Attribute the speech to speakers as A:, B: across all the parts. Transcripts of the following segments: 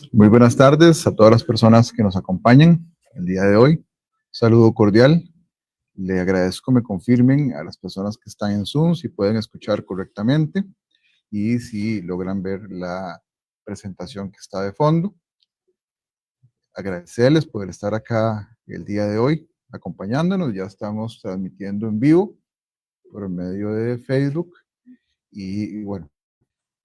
A: Muy buenas tardes a todas las personas que nos acompañan el día de hoy. Saludo cordial. Le agradezco me confirmen a las personas que están en Zoom si pueden escuchar correctamente y si logran ver la presentación que está de fondo. Agradecerles por estar acá el día de hoy acompañándonos. Ya estamos transmitiendo en vivo por medio de Facebook y bueno,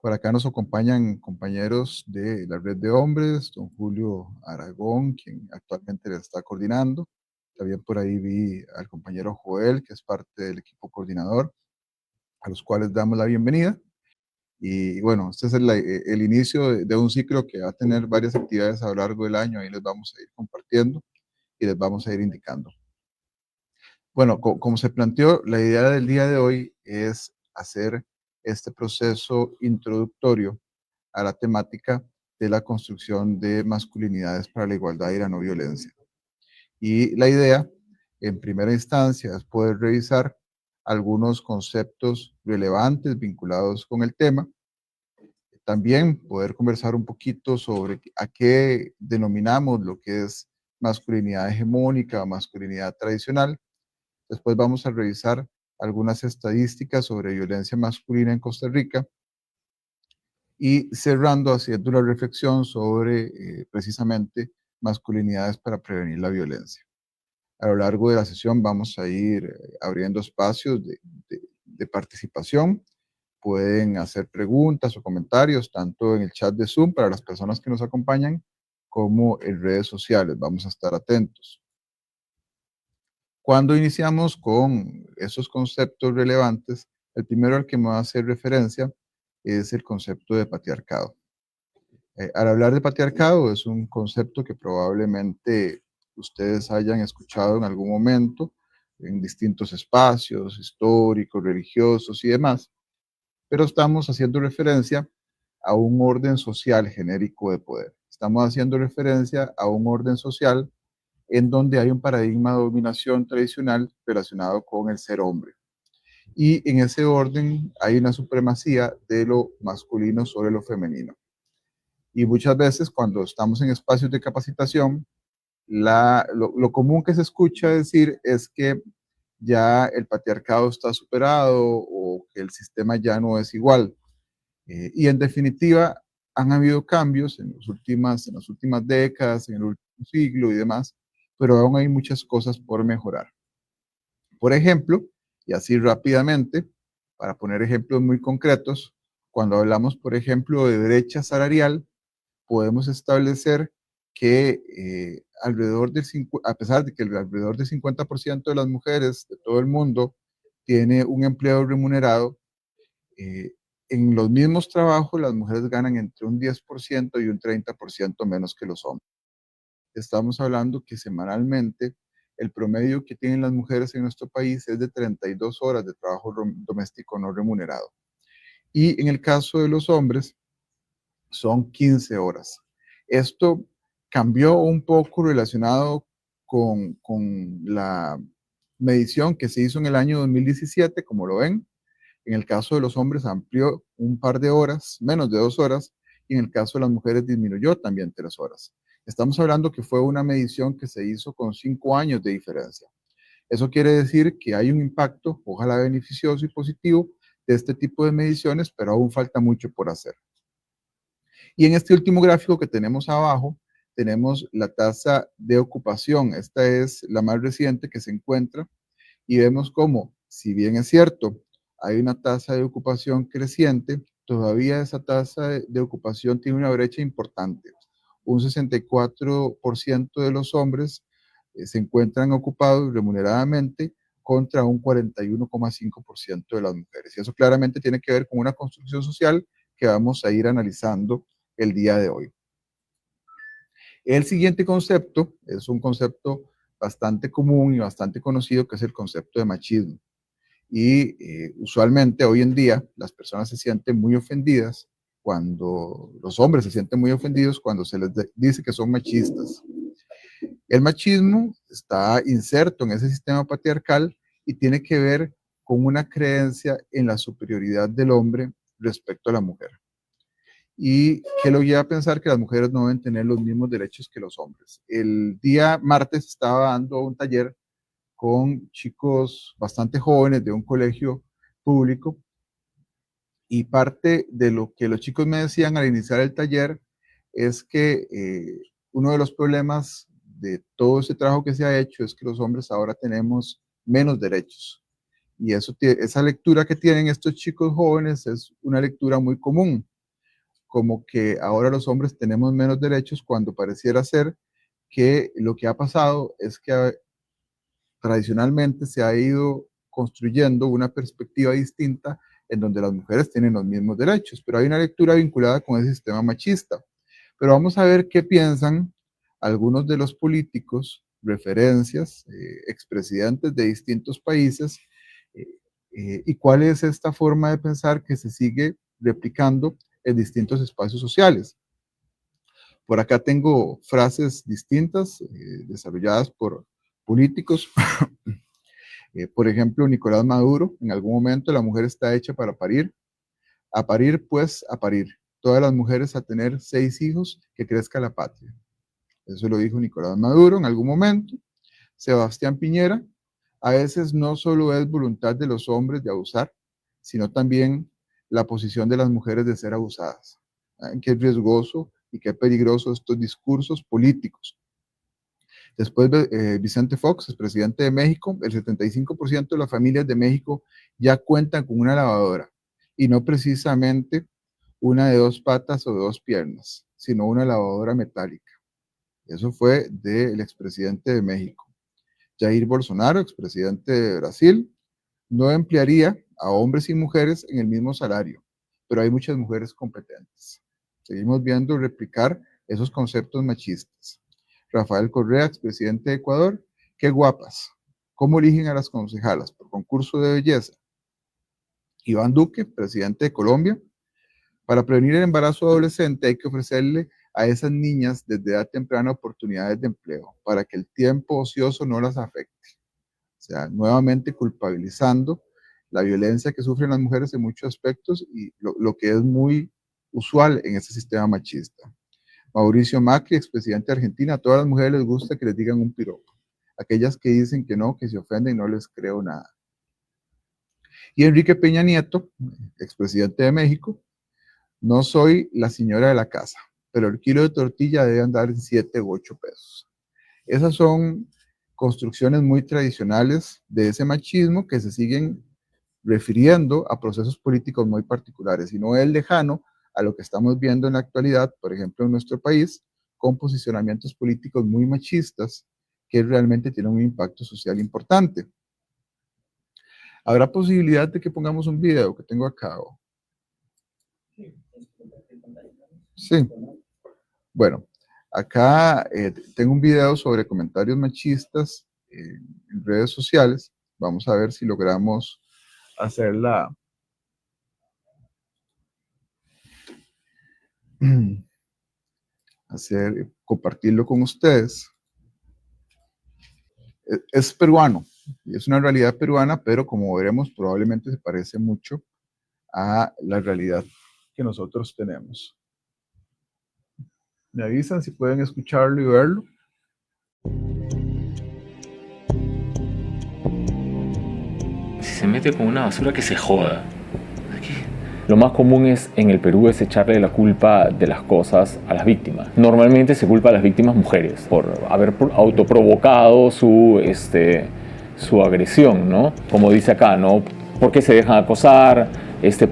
A: por acá nos acompañan compañeros de la Red de Hombres, don Julio Aragón, quien actualmente le está coordinando. También por ahí vi al compañero Joel, que es parte del equipo coordinador, a los cuales damos la bienvenida. Y bueno, este es el inicio de un ciclo que va a tener varias actividades a lo largo del año. Ahí les vamos a ir compartiendo y les vamos a ir indicando. Bueno, como se planteó, la idea del día de hoy es hacer este proceso introductorio a la temática de la construcción de masculinidades para la igualdad y la no violencia. Y la idea, en primera instancia, es poder revisar algunos conceptos relevantes vinculados con el tema. También poder conversar un poquito sobre a qué denominamos lo que es masculinidad hegemónica o masculinidad tradicional. Después vamos a revisar algunas estadísticas sobre violencia masculina en Costa Rica y cerrando haciendo una reflexión sobre precisamente masculinidades para prevenir la violencia. A lo largo de la sesión vamos a ir abriendo espacios de participación. Pueden hacer preguntas o comentarios tanto en el chat de Zoom para las personas que nos acompañan como en redes sociales. Vamos a estar atentos. Cuando iniciamos con esos conceptos relevantes, el primero al que me va a hacer referencia es el concepto de patriarcado. Al hablar de patriarcado es un concepto que probablemente ustedes hayan escuchado en algún momento en distintos espacios históricos, religiosos y demás, pero estamos haciendo referencia a un orden social genérico de poder. Estamos haciendo referencia a un orden social en donde hay un paradigma de dominación tradicional relacionado con el ser hombre. Y en ese orden hay una supremacía de lo masculino sobre lo femenino. Y muchas veces cuando estamos en espacios de capacitación, lo común que se escucha decir es que ya el patriarcado está superado o que el sistema ya no es igual. Y en definitiva, han habido cambios en las últimas décadas, en el último siglo y demás, pero aún hay muchas cosas por mejorar. Por ejemplo, y así rápidamente, para poner ejemplos muy concretos, cuando hablamos, por ejemplo, de brecha salarial, podemos establecer que a pesar de que alrededor del 50% de las mujeres de todo el mundo tiene un empleo remunerado, eh, en los mismos trabajos las mujeres ganan entre un 10% y un 30% menos que los hombres. Estamos hablando que semanalmente el promedio que tienen las mujeres en nuestro país es de 32 horas de trabajo doméstico no remunerado. Y en el caso de los hombres, son 15 horas. Esto cambió un poco relacionado con la medición que se hizo en el año 2017, como lo ven. En el caso de los hombres amplió un par de horas, menos de 2 horas, y en el caso de las mujeres disminuyó también 3 horas. Estamos hablando que fue una medición que se hizo con 5 años de diferencia. Eso quiere decir que hay un impacto, ojalá beneficioso y positivo, de este tipo de mediciones, pero aún falta mucho por hacer. Y en este último gráfico que tenemos abajo, tenemos la tasa de ocupación. Esta es la más reciente que se encuentra y vemos cómo, si bien es cierto, hay una tasa de ocupación creciente, todavía esa tasa de ocupación tiene una brecha importante. Un 64% de los hombres se encuentran ocupados remuneradamente contra un 41,5% de las mujeres. Y eso claramente tiene que ver con una construcción social que vamos a ir analizando el día de hoy. El siguiente concepto es un concepto bastante común y bastante conocido, que es el concepto de machismo. Y usualmente hoy en día las personas se sienten muy ofendidas cuando los hombres se sienten muy ofendidos cuando se les dice que son machistas. El machismo está inserto en ese sistema patriarcal y tiene que ver con una creencia en la superioridad del hombre respecto a la mujer. y que lo lleva a pensar que las mujeres no deben tener los mismos derechos que los hombres. El día martes estaba dando un taller con chicos bastante jóvenes de un colegio público y parte de lo que los chicos me decían al iniciar el taller es que uno de los problemas de todo ese trabajo que se ha hecho es que los hombres ahora tenemos menos derechos. Y esa lectura que tienen estos chicos jóvenes es una lectura muy común, como que ahora los hombres tenemos menos derechos cuando pareciera ser que lo que ha pasado es que tradicionalmente se ha ido construyendo una perspectiva distinta en donde las mujeres tienen los mismos derechos, pero hay una lectura vinculada con ese sistema machista. Pero vamos a ver qué piensan algunos de los políticos, referencias, expresidentes de distintos países, y cuál es esta forma de pensar que se sigue replicando en distintos espacios sociales. Por acá tengo frases distintas desarrolladas por políticos. Por ejemplo, Nicolás Maduro, en algún momento la mujer está hecha para parir. A parir, pues, a parir. Todas las mujeres a tener 6 hijos, que crezca la patria. Eso lo dijo Nicolás Maduro en algún momento. Sebastián Piñera, a veces no solo es voluntad de los hombres de abusar, sino también la posición de las mujeres de ser abusadas. Qué riesgoso y qué peligroso estos discursos políticos. Después, Vicente Fox, es presidente de México, el 75% de las familias de México ya cuentan con una lavadora, y no precisamente una de 2 patas o de 2 piernas, sino una lavadora metálica. Eso fue del expresidente de México. Jair Bolsonaro, expresidente de Brasil, no emplearía a hombres y mujeres en el mismo salario, pero hay muchas mujeres competentes. Seguimos viendo replicar esos conceptos machistas. Rafael Correa, expresidente de Ecuador, qué guapas. ¿Cómo eligen a las concejalas? Por concurso de belleza. Iván Duque, presidente de Colombia, para prevenir el embarazo adolescente hay que ofrecerle a esas niñas desde edad temprana oportunidades de empleo para que el tiempo ocioso no las afecte. O sea, nuevamente culpabilizando la violencia que sufren las mujeres en muchos aspectos y lo que es muy usual en este sistema machista. Mauricio Macri, expresidente de Argentina, a todas las mujeres les gusta que les digan un piropo. Aquellas que dicen que no, que se ofenden, no les creo nada. Y Enrique Peña Nieto, expresidente de México, no soy la señora de la casa, pero el kilo de tortilla debe andar en 7 u 8 pesos. Esas son construcciones muy tradicionales de ese machismo que se siguen refiriendo a procesos políticos muy particulares y no es lejano a lo que estamos viendo en la actualidad, por ejemplo, en nuestro país, con posicionamientos políticos muy machistas que realmente tienen un impacto social importante. ¿Habrá posibilidad de que pongamos un video que tengo acá? Sí. Bueno, acá tengo un video sobre comentarios machistas en redes sociales. Vamos a ver si logramos hacerla. Compartirlo con ustedes. Es peruano, es una realidad peruana, pero como veremos, probablemente se parece mucho a la realidad que nosotros tenemos. Me avisan si pueden escucharlo y verlo.
B: Si se mete con una basura, que se joda. Lo más común en el Perú es echarle la culpa de las cosas a las víctimas. Normalmente se culpa a las víctimas mujeres por haber autoprovocado su agresión, ¿no? Como dice acá, ¿no? ¿Por qué se dejan acosar?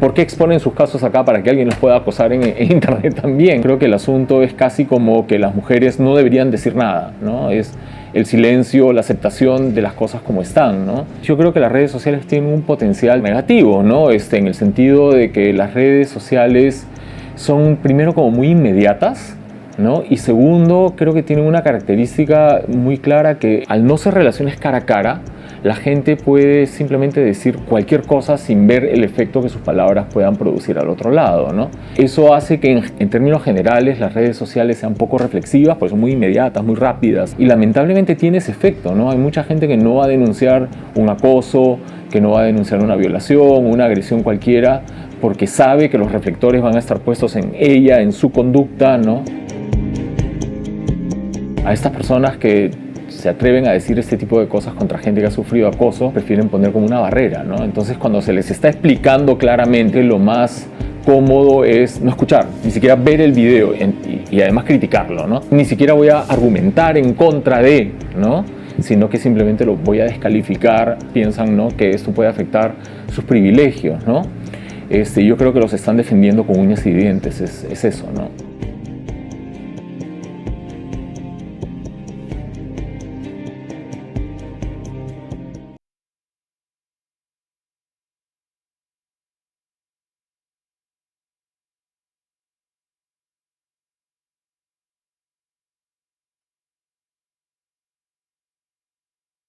B: ¿Por qué exponen sus casos acá para que alguien los pueda acosar en internet también? Creo que el asunto es casi como que las mujeres no deberían decir nada, ¿no? Es el silencio, la aceptación de las cosas como están, ¿no? Yo creo que las redes sociales tienen un potencial negativo, ¿no? En el sentido de que las redes sociales son, primero, como muy inmediatas, ¿no? Y segundo, creo que tienen una característica muy clara que al no ser relaciones cara a cara, la gente puede simplemente decir cualquier cosa sin ver el efecto que sus palabras puedan producir al otro lado, ¿no? Eso hace que en términos generales las redes sociales sean poco reflexivas, pues son muy inmediatas, muy rápidas, y lamentablemente tiene ese efecto, ¿no? Hay mucha gente que no va a denunciar un acoso, que no va a denunciar una violación, una agresión cualquiera, porque sabe que los reflectores van a estar puestos en ella, en su conducta, ¿no? A estas personas que se atreven a decir este tipo de cosas contra gente que ha sufrido acoso, prefieren poner como una barrera, ¿no? Entonces, cuando se les está explicando claramente, lo más cómodo es no escuchar, ni siquiera ver el video y además criticarlo, ¿no? Ni siquiera voy a argumentar en contra de, ¿no? Sino que simplemente lo voy a descalificar, piensan, ¿no?, que esto puede afectar sus privilegios, ¿no? Yo creo que los están defendiendo con uñas y dientes, es eso, ¿no?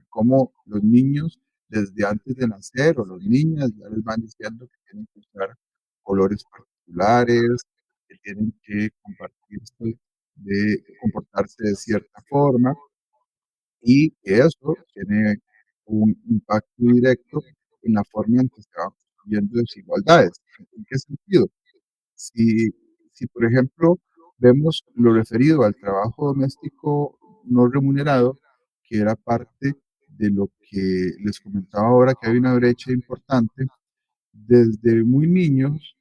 A: Como los niños desde antes de nacer o las niñas ya les van diciendo que tienen que usar colores particulares, que tienen que comportarse de cierta forma y que eso tiene un impacto directo en la forma en que se van construyendo desigualdades. ¿En qué sentido? Si, si, por ejemplo, vemos lo referido al trabajo doméstico no remunerado, que era parte de lo que les comentaba ahora, que hay una brecha importante, desde muy niños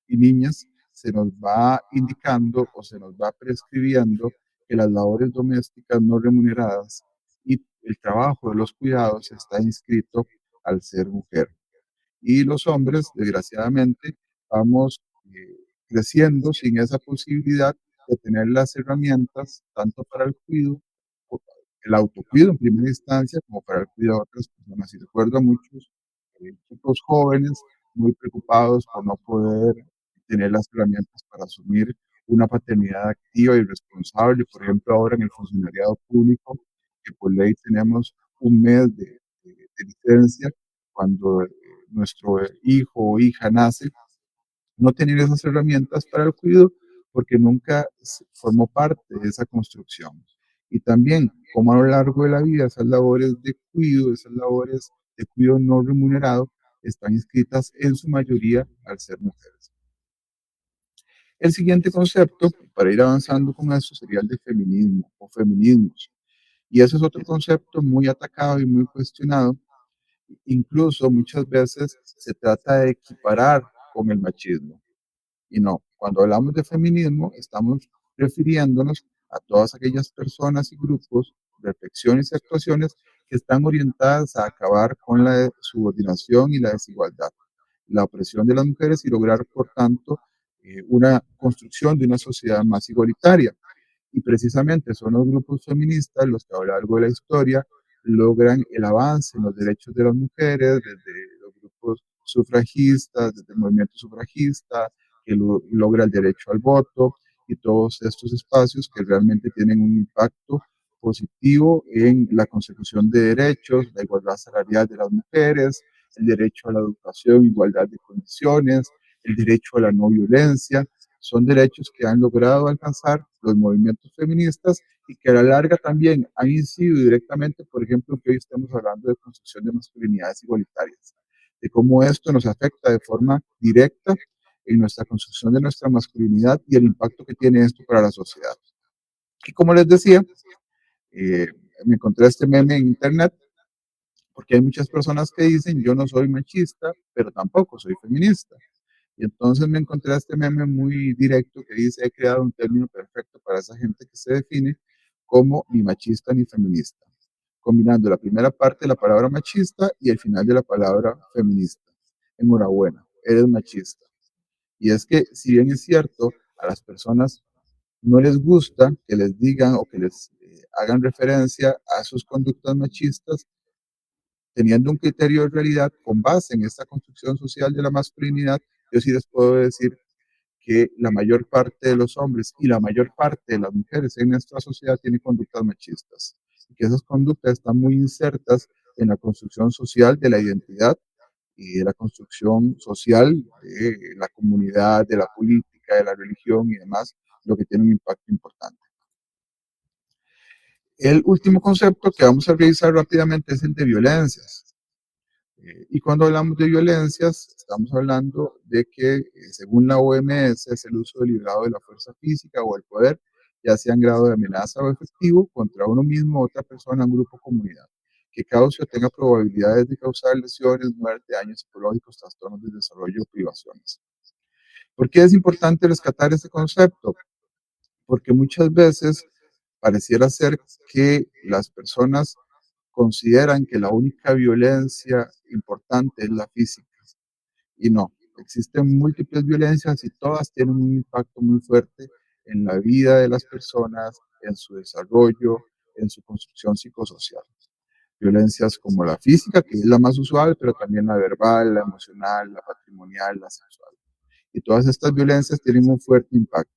A: y niñas se nos va indicando o se nos va prescribiendo que las labores domésticas no remuneradas y el trabajo de los cuidados está inscrito al ser mujer. Y los hombres, desgraciadamente, vamos creciendo sin esa posibilidad de tener las herramientas tanto para el autocuido en primera instancia, como para el cuidado de otras personas. Y recuerdo a muchos chicos jóvenes muy preocupados por no poder tener las herramientas para asumir una paternidad activa y responsable. Por ejemplo, ahora en el funcionariado público, que por ley tenemos un mes de licencia cuando nuestro hijo o hija nace, no tener esas herramientas para el cuidado porque nunca formó parte de esa construcción. Y también, como a lo largo de la vida, esas labores de cuidado no remunerado, están inscritas en su mayoría al ser mujeres. El siguiente concepto, para ir avanzando con eso, sería el de feminismo o feminismos. Y ese es otro concepto muy atacado y muy cuestionado. Incluso muchas veces se trata de equiparar con el machismo. Y no, cuando hablamos de feminismo, estamos refiriéndonos a todas aquellas personas y grupos, reflexiones y actuaciones que están orientadas a acabar con la subordinación y la desigualdad, la opresión de las mujeres y lograr, por tanto, una construcción de una sociedad más igualitaria. Y precisamente son los grupos feministas los que a lo largo de la historia logran el avance en los derechos de las mujeres, desde los grupos sufragistas, desde el movimiento sufragista, que logra el derecho al voto y todos estos espacios que realmente tienen un impacto positivo en la consecución de derechos, la igualdad salarial de las mujeres, el derecho a la educación, igualdad de condiciones, el derecho a la no violencia. Son derechos que han logrado alcanzar los movimientos feministas y que a la larga también han incidido directamente, por ejemplo, que hoy estamos hablando de construcción de masculinidades igualitarias, de cómo esto nos afecta de forma directa en nuestra construcción de nuestra masculinidad y el impacto que tiene esto para la sociedad. Y como les decía, eh, me encontré este meme en internet porque hay muchas personas que dicen yo no soy machista, pero tampoco soy feminista. Y entonces me encontré este meme muy directo que dice he creado un término perfecto para esa gente que se define como ni machista ni feminista, combinando la primera parte de la palabra machista y el final de la palabra feminista. Enhorabuena, eres machista. Y es que, si bien es cierto, a las personas no les gusta que les digan o que les hagan referencia a sus conductas machistas, teniendo un criterio de realidad con base en esta construcción social de la masculinidad, yo sí les puedo decir que la mayor parte de los hombres y la mayor parte de las mujeres en nuestra sociedad tienen conductas machistas. Y que esas conductas están muy insertas en la construcción social de la identidad y de la construcción social de la comunidad, de la política, de la religión y demás, lo que tiene un impacto importante. El último concepto que vamos a revisar rápidamente es el de violencias. Y cuando hablamos de violencias, estamos hablando de que, según la OMS, es el uso deliberado de la fuerza física o el poder, ya sea en grado de amenaza o efectivo, contra uno mismo, otra persona, un grupo o comunidad, que cause o tenga probabilidades de causar lesiones, muerte, daños psicológicos, trastornos del desarrollo o privaciones. ¿Por qué es importante rescatar este concepto? Porque muchas veces pareciera ser que las personas consideran que la única violencia importante es la física. Y no, existen múltiples violencias y todas tienen un impacto muy fuerte en la vida de las personas, en su desarrollo, en su construcción psicosocial. Violencias como la física, que es la más usual, pero también la verbal, la emocional, la patrimonial, la sexual. Y todas estas violencias tienen un fuerte impacto.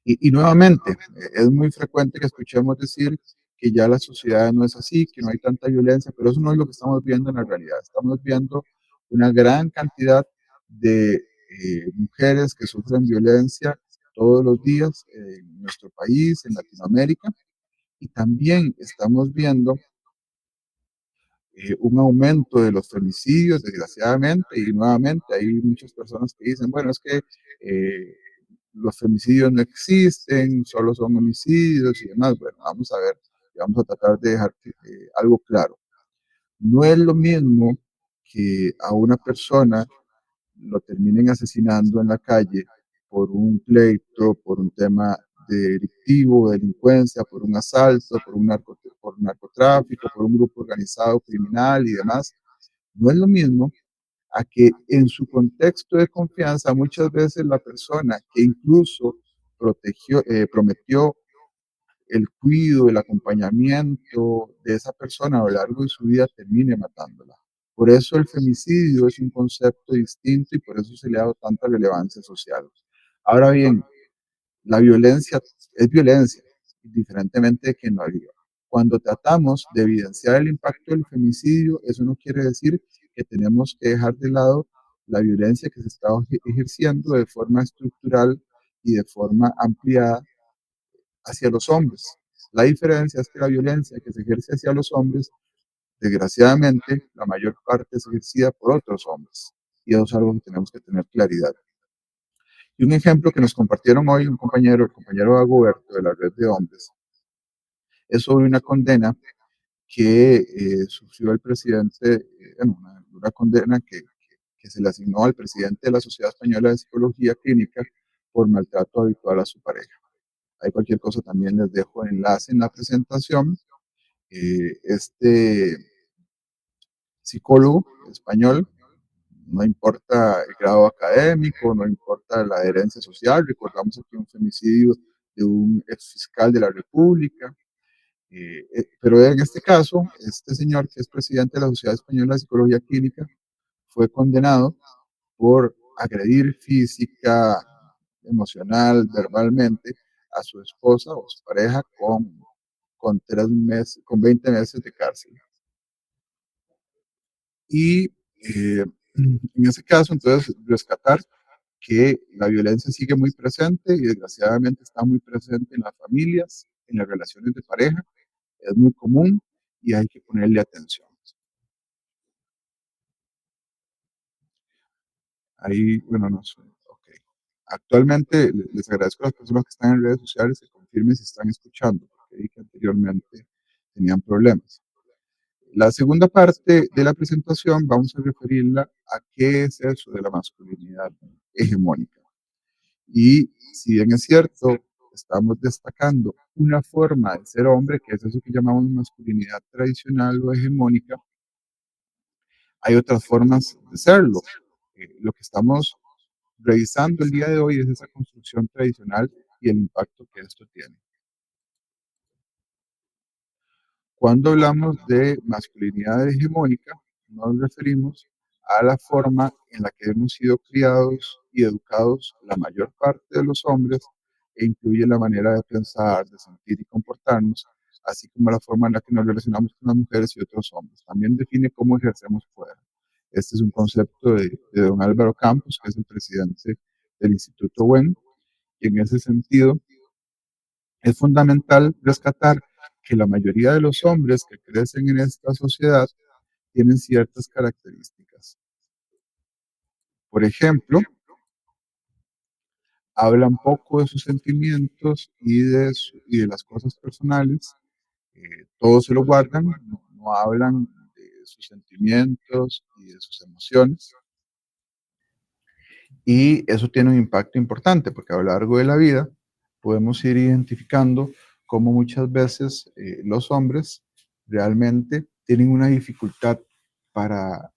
A: Y nuevamente, es muy frecuente que escuchemos decir que ya la sociedad no es así, que no hay tanta violencia, pero eso no es lo que estamos viendo en la realidad. Estamos viendo una gran cantidad de mujeres que sufren violencia todos los días en nuestro país, en Latinoamérica, y también estamos viendo un aumento de los femicidios, desgraciadamente, y nuevamente hay muchas personas que dicen, bueno, es que los femicidios no existen, solo son homicidios y demás. Bueno, vamos a ver, vamos a tratar de dejar algo claro. No es lo mismo que a una persona lo terminen asesinando en la calle por un pleito, por un tema delictivo, delincuencia, por un asalto, por narcotráfico, por un grupo organizado criminal y demás. No es lo mismo a que en su contexto de confianza muchas veces la persona que incluso prometió el cuidado, el acompañamiento de esa persona a lo largo de su vida termine matándola. Por eso el femicidio es un concepto distinto y por eso se le ha dado tanta relevancia social. Ahora bien, la violencia es violencia, indiferentemente de que no haya. Cuando tratamos de evidenciar el impacto del femicidio, eso no quiere decir que tenemos que dejar de lado la violencia que se está ejerciendo de forma estructural y de forma ampliada hacia los hombres. La diferencia es que la violencia que se ejerce hacia los hombres, desgraciadamente, la mayor parte es ejercida por otros hombres. Y eso es algo que tenemos que tener claridad. Y un ejemplo que nos compartieron hoy un compañero, el compañero Dagoberto de la Red de Hombres, es sobre una condena que sufrió el presidente, una condena que se le asignó al presidente de la Sociedad Española de Psicología Clínica por maltrato habitual a su pareja. Hay cualquier cosa, también les dejo enlace en la presentación. Este psicólogo español, no importa el grado académico, no importa la adherencia social, recordamos aquí un femicidio de un ex fiscal de la República, pero en este caso, este señor que es presidente de la Sociedad Española de Psicología Clínica fue condenado por agredir física, emocional, verbalmente a su esposa o su pareja con 3 meses, con 20 meses de cárcel. Y en ese caso, entonces, rescatar que la violencia sigue muy presente y desgraciadamente está muy presente en las familias, en las relaciones de pareja, es muy común y hay que ponerle atención. Ahí, bueno, no sé, ok. Actualmente les agradezco a las personas que están en redes sociales que confirmen si están escuchando, porque vi que anteriormente tenían problemas. La segunda parte de la presentación vamos a referirla a qué es eso de la masculinidad hegemónica. Y si bien es cierto, estamos destacando una forma de ser hombre, que es eso que llamamos masculinidad tradicional o hegemónica, hay otras formas de serlo. Lo que estamos revisando el día de hoy es esa construcción tradicional y el impacto que esto tiene. Cuando hablamos de masculinidad hegemónica, nos referimos a la forma en la que hemos sido criados y educados la mayor parte de los hombres e incluye la manera de pensar, de sentir y comportarnos así como la forma en la que nos relacionamos con las mujeres y otros hombres. También define cómo ejercemos poder. Este es un concepto de don Álvaro Campos, que es el presidente del Instituto WEN, y en ese sentido es fundamental rescatar que la mayoría de los hombres que crecen en esta sociedad tienen ciertas características. Por ejemplo, hablan poco de sus sentimientos y de las cosas personales, todo se lo guardan, no hablan de sus sentimientos y de sus emociones. Y eso tiene un impacto importante porque a lo largo de la vida podemos ir identificando cómo muchas veces los hombres realmente tienen una dificultad para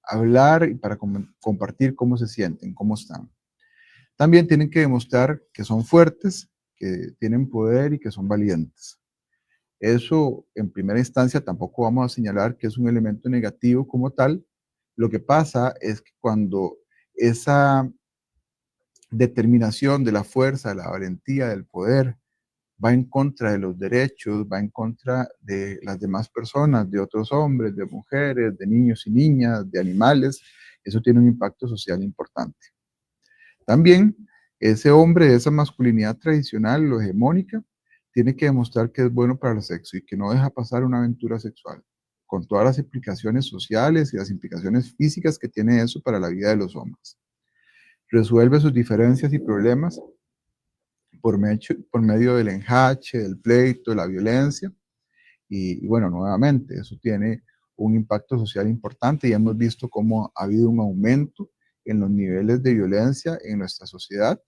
A: hablar y para compartir cómo se sienten, cómo están. También tienen que demostrar que son fuertes, que tienen poder y que son valientes. Eso, en primera instancia, tampoco vamos a señalar que es un elemento negativo como tal. Lo que pasa es que cuando esa determinación de la fuerza, de la valentía, del poder, va en contra de los derechos, va en contra de las demás personas, de otros hombres, de mujeres, de niños y niñas, de animales, eso tiene un impacto social importante. También ese hombre, esa masculinidad tradicional o hegemónica, tiene que demostrar que es bueno para el sexo y que no deja pasar una aventura sexual, con todas las implicaciones sociales y las implicaciones físicas que tiene eso para la vida de los hombres. Resuelve sus diferencias y problemas por medio del enjache, del pleito, de la violencia. Y bueno, nuevamente, eso tiene un impacto social importante y hemos visto cómo ha habido un aumento en los niveles de violencia en nuestra sociedad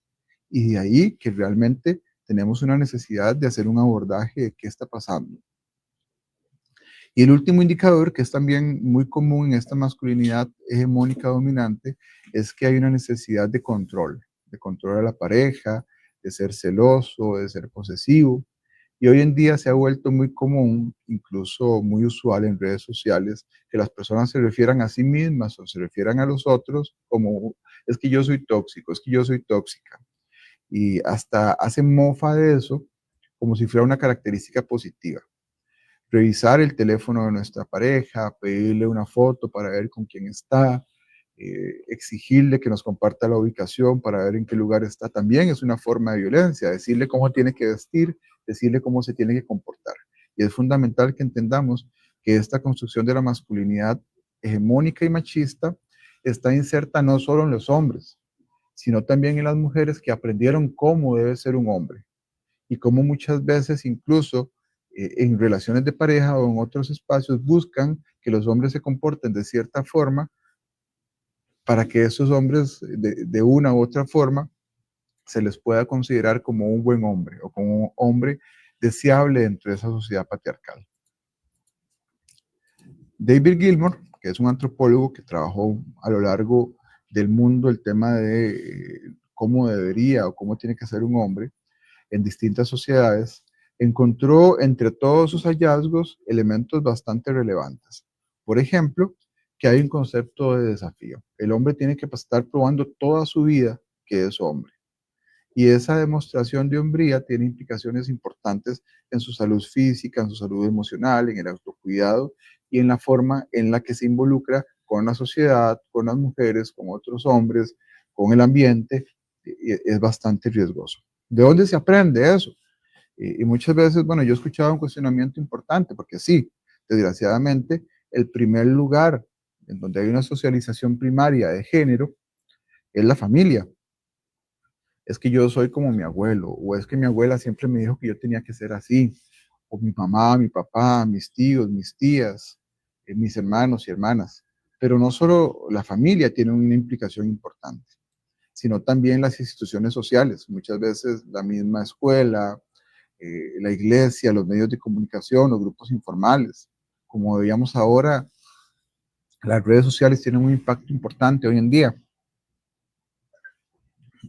A: y de ahí que realmente tenemos una necesidad de hacer un abordaje de qué está pasando. Y el último indicador, que es también muy común en esta masculinidad hegemónica dominante, es que hay una necesidad de control a la pareja, de ser celoso, de ser posesivo. Y hoy en día se ha vuelto muy común, incluso muy usual en redes sociales, que las personas se refieran a sí mismas o se refieran a los otros como es que yo soy tóxico, es que yo soy tóxica. Y hasta hacen mofa de eso como si fuera una característica positiva. Revisar el teléfono de nuestra pareja, pedirle una foto para ver con quién está, exigirle que nos comparta la ubicación para ver en qué lugar está, también es una forma de violencia, decirle cómo tiene que vestir, decirle cómo se tiene que comportar. Y es fundamental que entendamos que esta construcción de la masculinidad hegemónica y machista está inserta no solo en los hombres, sino también en las mujeres que aprendieron cómo debe ser un hombre y cómo muchas veces incluso en relaciones de pareja o en otros espacios buscan que los hombres se comporten de cierta forma para que esos hombres de una u otra forma se les pueda considerar como un buen hombre o como un hombre deseable dentro de esa sociedad patriarcal. David Gilmour, que es un antropólogo que trabajó a lo largo del mundo el tema de cómo debería o cómo tiene que ser un hombre en distintas sociedades, encontró entre todos sus hallazgos elementos bastante relevantes. Por ejemplo, que hay un concepto de desafío. El hombre tiene que estar probando toda su vida que es hombre. Y esa demostración de hombría tiene implicaciones importantes en su salud física, en su salud emocional, en el autocuidado y en la forma en la que se involucra con la sociedad, con las mujeres, con otros hombres, con el ambiente. Es bastante riesgoso. ¿De dónde se aprende eso? Y muchas veces, bueno, yo he escuchado un cuestionamiento importante, porque sí, desgraciadamente, el primer lugar en donde hay una socialización primaria de género es la familia. Es que yo soy como mi abuelo, o es que mi abuela siempre me dijo que yo tenía que ser así, o mi mamá, mi papá, mis tíos, mis tías, mis hermanos y hermanas. Pero no solo la familia tiene una implicación importante, sino también las instituciones sociales, muchas veces la misma escuela, la iglesia, los medios de comunicación, los grupos informales. Como veíamos ahora, las redes sociales tienen un impacto importante hoy en día.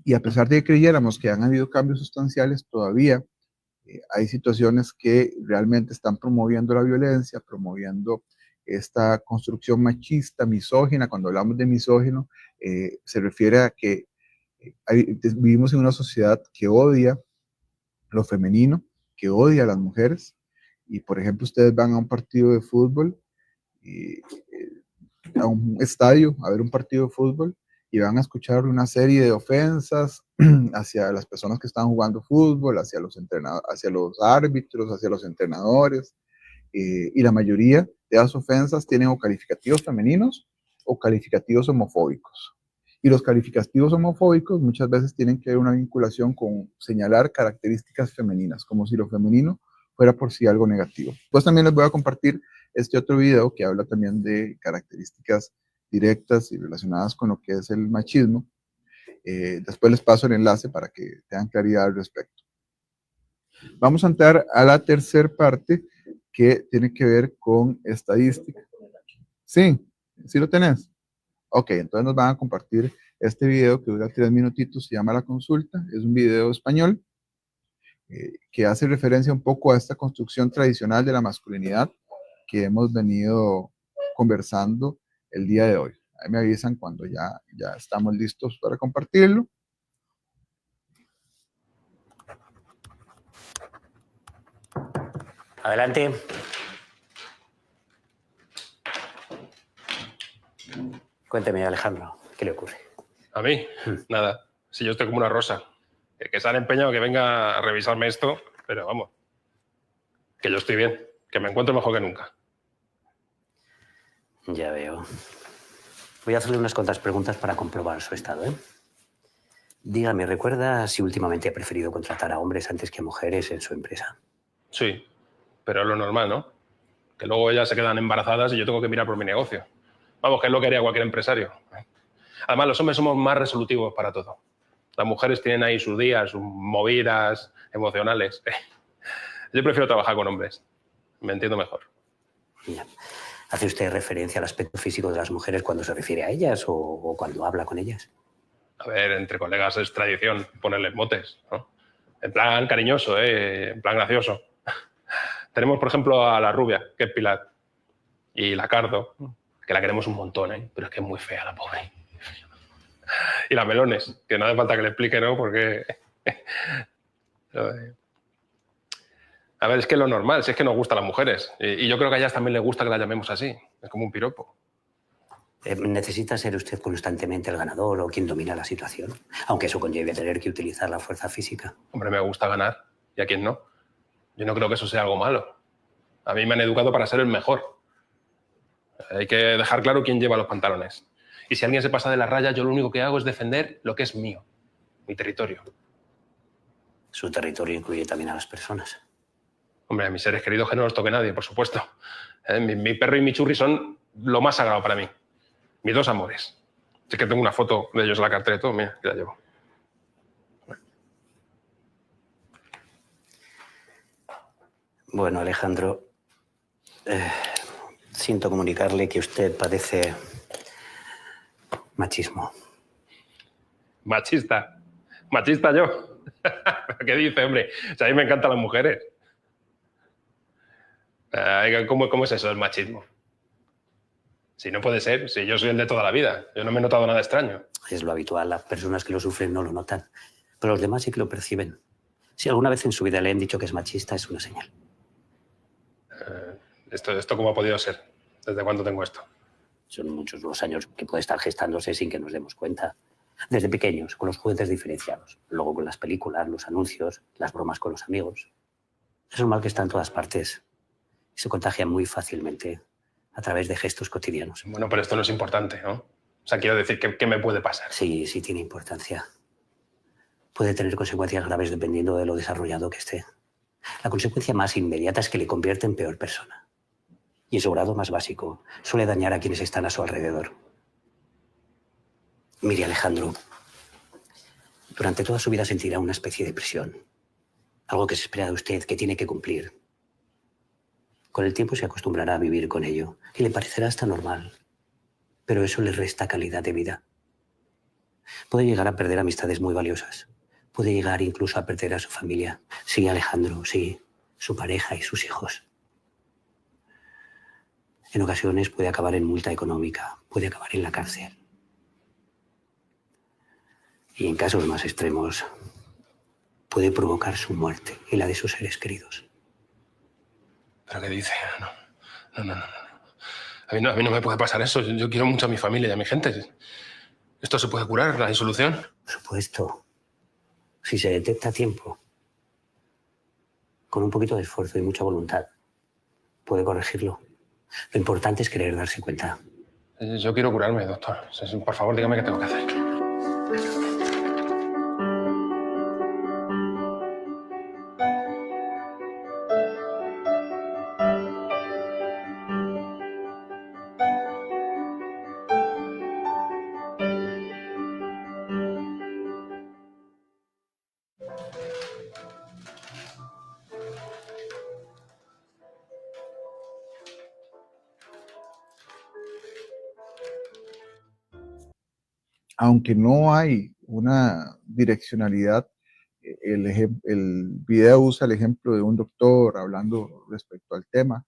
A: Y a pesar de que creyéramos que han habido cambios sustanciales, todavía hay situaciones que realmente están promoviendo la violencia, promoviendo esta construcción machista, misógina. Cuando hablamos de misógino, se refiere a que vivimos en una sociedad que odia lo femenino, que odia a las mujeres, y por ejemplo ustedes van a un partido de fútbol, y, a un estadio a ver un partido de fútbol y van a escuchar una serie de ofensas hacia las personas que están jugando fútbol, hacia los entrenadores, hacia los árbitros, hacia los entrenadores, y la mayoría de las ofensas tienen o calificativos femeninos o calificativos homofóbicos. Y los calificativos homofóbicos muchas veces tienen que ver una vinculación con señalar características femeninas, como si lo femenino fuera por sí algo negativo. Pues también les voy a compartir este otro video que habla también de características directas y relacionadas con lo que es el machismo. Después les paso el enlace para que tengan claridad al respecto. Vamos a entrar a la tercera parte que tiene que ver con estadística. Sí, sí lo tenés. Ok, entonces nos van a compartir este video que dura 3 minutitos, se llama La Consulta, es un video español que hace referencia un poco a esta construcción tradicional de la masculinidad que hemos venido conversando el día de hoy. Ahí me avisan cuando ya estamos listos para compartirlo.
C: Adelante. Cuénteme, Alejandro, ¿qué le ocurre?
D: A mí, nada. Si yo estoy como una rosa. Que se han empeñado que venga a revisarme esto, pero vamos. Que yo estoy bien, que me encuentro mejor que nunca.
C: Ya veo. Voy a hacerle unas cuantas preguntas para comprobar su estado, ¿eh? Dígame, ¿recuerda si últimamente ha preferido contratar a hombres antes que a mujeres en su empresa?
D: Sí, pero es lo normal, ¿no? Que luego ellas se quedan embarazadas y yo tengo que mirar por mi negocio. Vamos, que es lo que haría cualquier empresario. Además, los hombres somos más resolutivos para todo. Las mujeres tienen ahí sus días, sus movidas emocionales. Yo prefiero trabajar con hombres. Me entiendo mejor.
C: Ya. ¿Hace usted referencia al aspecto físico de las mujeres cuando se refiere a ellas o cuando habla con ellas?
D: A ver, entre colegas es tradición ponerles motes, ¿no? En plan cariñoso, en plan gracioso. Tenemos, por ejemplo, a la rubia, que es Pilar, y la Cardo, que la queremos un montón, pero es que es muy fea la pobre. Y las Melones, que no hace falta que le explique, ¿no? Porque... A ver, es que es lo normal, si es que nos gustan las mujeres. Y yo creo que a ellas también les gusta que las llamemos así. Es como un piropo.
C: ¿Necesita ser usted constantemente el ganador o quien domina la situación? Aunque eso conlleve tener que utilizar la fuerza física.
D: Hombre, me gusta ganar. ¿Y a quién no? Yo no creo que eso sea algo malo. A mí me han educado para ser el mejor. Hay que dejar claro quién lleva los pantalones. Y si alguien se pasa de la raya, yo lo único que hago es defender lo que es mío, mi territorio.
C: Su territorio incluye también a las personas.
D: Hombre, a mis seres queridos que no los toque nadie, por supuesto. Mi perro y mi churri son lo más sagrado para mí. Mis dos amores. Es que tengo una foto de ellos en la cartera y todo, mira, que la llevo.
C: Bueno, Alejandro, siento comunicarle que usted padece machismo.
D: Machista. Machista yo. ¿Qué dice, hombre? O sea, a mí me encantan las mujeres. ¿Cómo es eso, el machismo? Si no puede ser, si yo soy el de toda la vida. Yo no me he notado nada extraño.
C: Es lo habitual, las personas que lo sufren no lo notan, pero los demás sí que lo perciben. Si alguna vez en su vida le han dicho que es machista, es una señal.
D: ¿Esto cómo ha podido ser? ¿Desde cuándo tengo esto?
C: Son muchos los años que puede estar gestándose sin que nos demos cuenta. Desde pequeños, con los juguetes diferenciados, luego con las películas, los anuncios, las bromas con los amigos. Es un mal que está en todas partes y se contagia muy fácilmente a través de gestos cotidianos.
D: Bueno, pero esto no es importante, ¿no? O sea, quiero decir, ¿qué me puede pasar?
C: Sí, sí tiene importancia. Puede tener consecuencias graves dependiendo de lo desarrollado que esté. La consecuencia más inmediata es que le convierte en peor persona. Y en su grado más básico, suele dañar a quienes están a su alrededor. Mire, Alejandro, durante toda su vida sentirá una especie de presión. Algo que se espera de usted, que tiene que cumplir. Con el tiempo se acostumbrará a vivir con ello y le parecerá hasta normal. Pero eso le resta calidad de vida. Puede llegar a perder amistades muy valiosas. Puede llegar incluso a perder a su familia. Sí, Alejandro, sí, su pareja y sus hijos. En ocasiones puede acabar en multa económica, puede acabar en la cárcel. Y en casos más extremos, puede provocar su muerte y la de sus seres queridos.
D: ¿Pero qué dice? No. A mí no me puede pasar eso. Yo quiero mucho a mi familia y a mi gente. ¿Esto se puede curar, la disolución?
C: Por supuesto. Si se detecta a tiempo, con un poquito de esfuerzo y mucha voluntad, puede corregirlo. Lo importante es querer darse cuenta.
D: Yo quiero curarme, doctor. Por favor, dígame qué tengo que hacer.
A: Aunque no hay una direccionalidad, el video usa el ejemplo de un doctor hablando respecto al tema,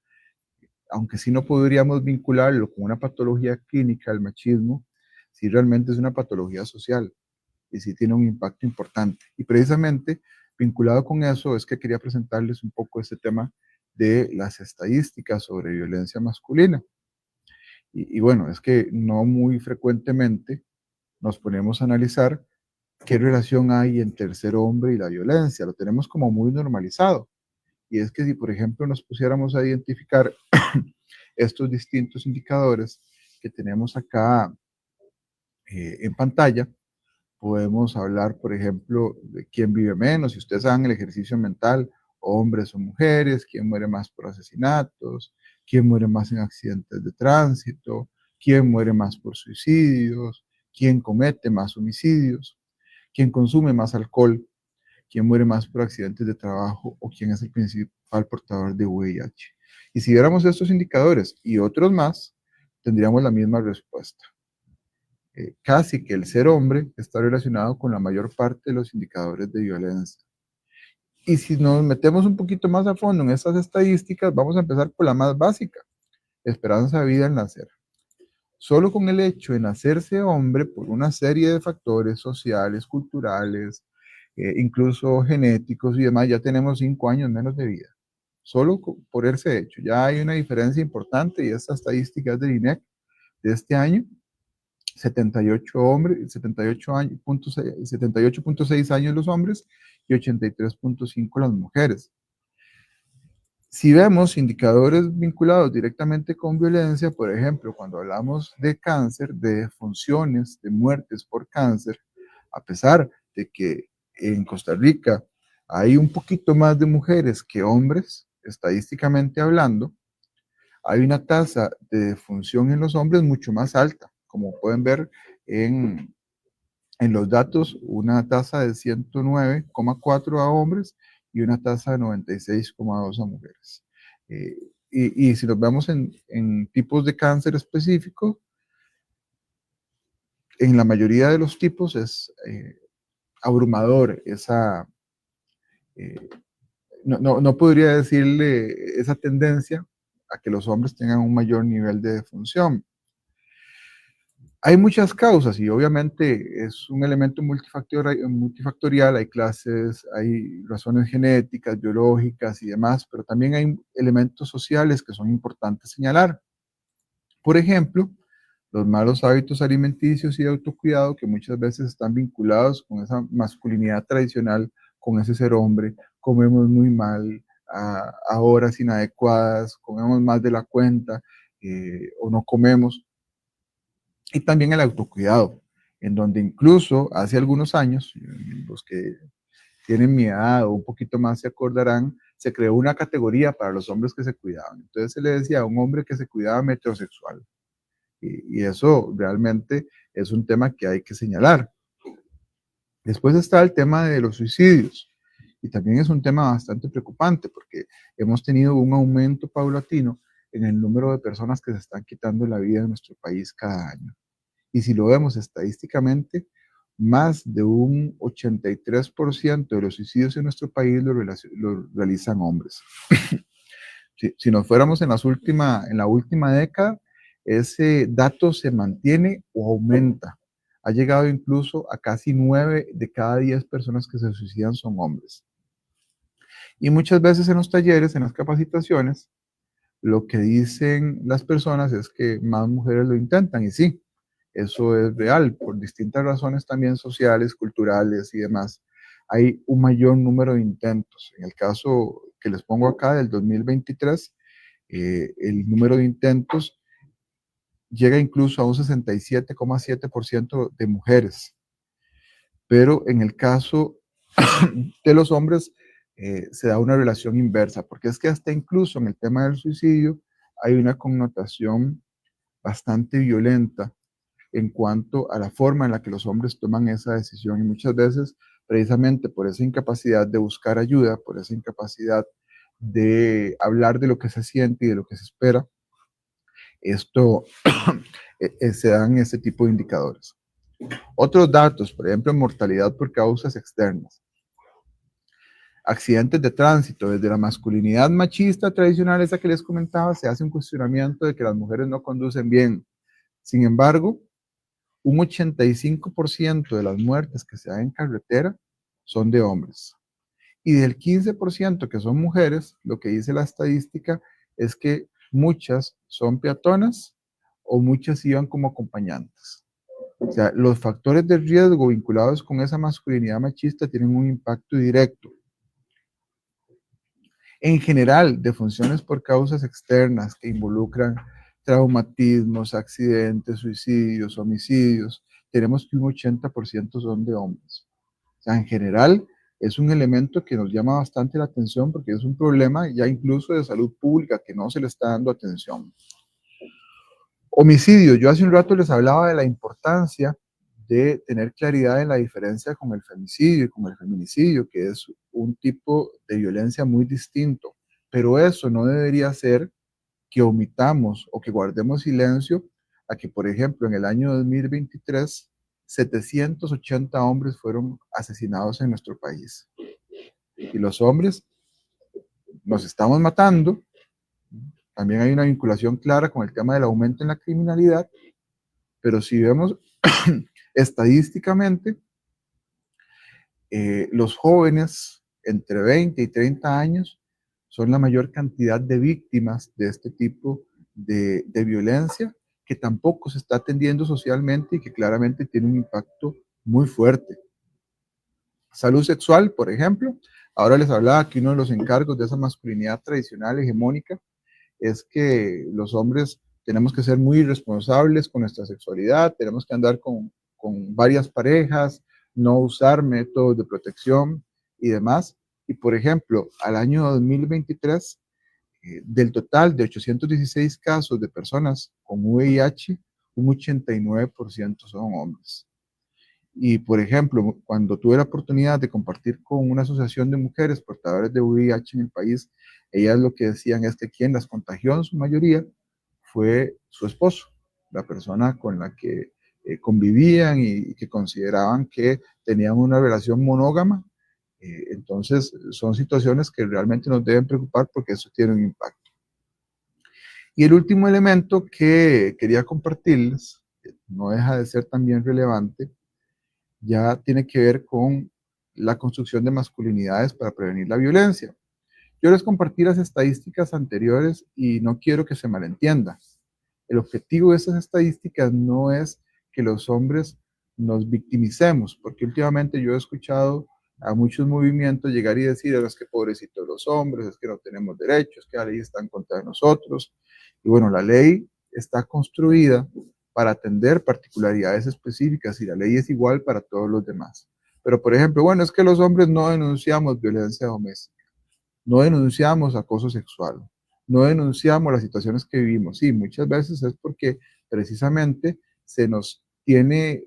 A: aunque sí no podríamos vincularlo con una patología clínica, el machismo, sí realmente es una patología social y sí tiene un impacto importante. Y precisamente vinculado con eso es que quería presentarles un poco este tema de las estadísticas sobre violencia masculina. Y bueno, es que no muy frecuentemente nos ponemos a analizar qué relación hay entre el ser hombre y la violencia. Lo tenemos como muy normalizado. Y es que si, por ejemplo, nos pusiéramos a identificar estos distintos indicadores que tenemos acá en pantalla, podemos hablar, por ejemplo, de quién vive menos. Si ustedes hagan el ejercicio mental, hombres o mujeres, quién muere más por asesinatos, quién muere más en accidentes de tránsito, quién muere más por suicidios, quién comete más homicidios, quién consume más alcohol, quién muere más por accidentes de trabajo o quién es el principal portador de VIH. Y si viéramos estos indicadores y otros más, tendríamos la misma respuesta. Casi que el ser hombre está relacionado con la mayor parte de los indicadores de violencia. Y si nos metemos un poquito más a fondo en estas estadísticas, vamos a empezar por la más básica, esperanza de vida al nacer. Solo con el hecho de nacerse hombre, por una serie de factores sociales, culturales, incluso genéticos y demás, ya tenemos 5 años menos de vida. Solo por ese hecho. Ya hay una diferencia importante y esta estadística es del INEC de este año. 78 hombres, 78.6 años los hombres y 83.5 las mujeres. Si vemos indicadores vinculados directamente con violencia, por ejemplo, cuando hablamos de cáncer, de funciones, de muertes por cáncer, a pesar de que en Costa Rica hay un poquito más de mujeres que hombres, estadísticamente hablando, hay una tasa de defunción en los hombres mucho más alta, como pueden ver en los datos, una tasa de 109,4 a hombres y una tasa de 96,2 a mujeres. Y si nos vemos en tipos de cáncer específicos, en la mayoría de los tipos es abrumador esa, no podría decirle esa tendencia a que los hombres tengan un mayor nivel de defunción. Hay muchas causas y obviamente es un elemento multifactorial, hay clases, hay razones genéticas, biológicas y demás, pero también hay elementos sociales que son importantes señalar. Por ejemplo, los malos hábitos alimenticios y de autocuidado que muchas veces están vinculados con esa masculinidad tradicional, con ese ser hombre, comemos muy mal, a horas inadecuadas, comemos más de la cuenta o no comemos. Y también el autocuidado, en donde incluso hace algunos años, los que tienen mi edad o un poquito más se acordarán, se creó una categoría para los hombres que se cuidaban. Entonces se le decía a un hombre que se cuidaba metrosexual. Y eso realmente es un tema que hay que señalar. Después está el tema de los suicidios. Y también es un tema bastante preocupante porque hemos tenido un aumento paulatino en el número de personas que se están quitando la vida en nuestro país cada año. Y si lo vemos estadísticamente, más de un 83% de los suicidios en nuestro país lo realizan hombres. Si nos fuéramos en la última década, ese dato se mantiene o aumenta. Ha llegado incluso a casi 9 de cada 10 personas que se suicidan son hombres. Y muchas veces en los talleres, en las capacitaciones, lo que dicen las personas es que más mujeres lo intentan, y sí, eso es real, por distintas razones también sociales, culturales y demás. Hay un mayor número de intentos. En el caso que les pongo acá del 2023, el número de intentos llega incluso a un 67,7% de mujeres. Pero en el caso de los hombres se da una relación inversa, porque es que hasta incluso en el tema del suicidio hay una connotación bastante violenta en cuanto a la forma en la que los hombres toman esa decisión, y muchas veces precisamente por esa incapacidad de buscar ayuda, por esa incapacidad de hablar de lo que se siente y de lo que se espera, esto se dan ese tipo de indicadores. Otros datos, por ejemplo, mortalidad por causas externas. Accidentes de tránsito, desde la masculinidad machista tradicional, esa que les comentaba, se hace un cuestionamiento de que las mujeres no conducen bien. Sin embargo, un 85% de las muertes que se dan en carretera son de hombres. Y del 15% que son mujeres, lo que dice la estadística es que muchas son peatonas o muchas iban como acompañantes. O sea, los factores de riesgo vinculados con esa masculinidad machista tienen un impacto directo. En general, de funciones por causas externas que involucran traumatismos, accidentes, suicidios, homicidios, tenemos que un 80% son de hombres. O sea, en general, es un elemento que nos llama bastante la atención porque es un problema ya incluso de salud pública que no se le está dando atención. Homicidio. Yo hace un rato les hablaba de la importancia de tener claridad en la diferencia con el femicidio y con el feminicidio, que es un tipo de violencia muy distinto. Pero eso no debería ser que omitamos o que guardemos silencio a que, por ejemplo, en el año 2023, 780 hombres fueron asesinados en nuestro país. Y los hombres nos estamos matando. También hay una vinculación clara con el tema del aumento en la criminalidad, pero si vemos estadísticamente, los jóvenes entre 20 y 30 años son la mayor cantidad de víctimas de este tipo de violencia que tampoco se está atendiendo socialmente y que claramente tiene un impacto muy fuerte. Salud sexual, por ejemplo. Ahora les hablaba que uno de los encargos de esa masculinidad tradicional hegemónica es que los hombres tenemos que ser muy responsables con nuestra sexualidad, tenemos que andar con varias parejas, no usar métodos de protección y demás. Y por ejemplo, al año 2023, del total de 816 casos de personas con VIH, un 89% son hombres. Y por ejemplo, cuando tuve la oportunidad de compartir con una asociación de mujeres portadoras de VIH en el país, ellas lo que decían es que quien las contagió en su mayoría fue su esposo, la persona con la que convivían y que consideraban que tenían una relación monógama. Entonces, son situaciones que realmente nos deben preocupar porque eso tiene un impacto. Y el último elemento que quería compartirles, no deja de ser también relevante, ya tiene que ver con la construcción de masculinidades para prevenir la violencia. Yo les compartí las estadísticas anteriores y no quiero que se malentienda. El objetivo de esas estadísticas no es que los hombres nos victimicemos, porque últimamente yo he escuchado a muchos movimientos llegar y decir, es que pobrecitos los hombres, es que no tenemos derechos, que la ley está en contra de nosotros. Y bueno, la ley está construida para atender particularidades específicas y la ley es igual para todos los demás. Pero, por ejemplo, bueno, es que los hombres no denunciamos violencia doméstica, no denunciamos acoso sexual, no denunciamos las situaciones que vivimos. Sí, muchas veces es porque precisamente se nos tiene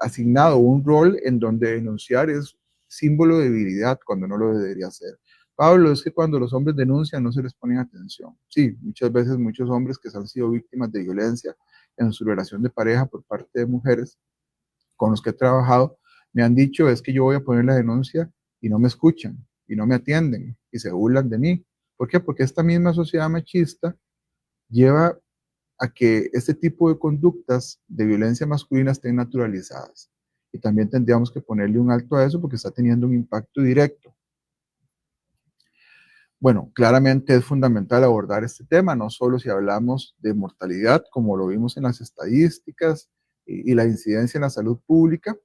A: asignado un rol en donde denunciar es símbolo de debilidad cuando no lo debería ser. Pablo, es que cuando los hombres denuncian no se les pone atención. Sí, muchas veces muchos hombres que han sido víctimas de violencia en su relación de pareja por parte de mujeres con los que he trabajado, me han dicho es que yo voy a poner la denuncia y no me escuchan y no me atienden y se burlan de mí. ¿Por qué? Porque esta misma sociedad machista lleva a que este tipo de conductas de violencia masculina estén naturalizadas. Y también tendríamos que ponerle un alto a eso porque está teniendo un impacto directo. Bueno, claramente es fundamental abordar este tema, no solo si hablamos de mortalidad, como lo vimos en las estadísticas y la incidencia en la salud pública,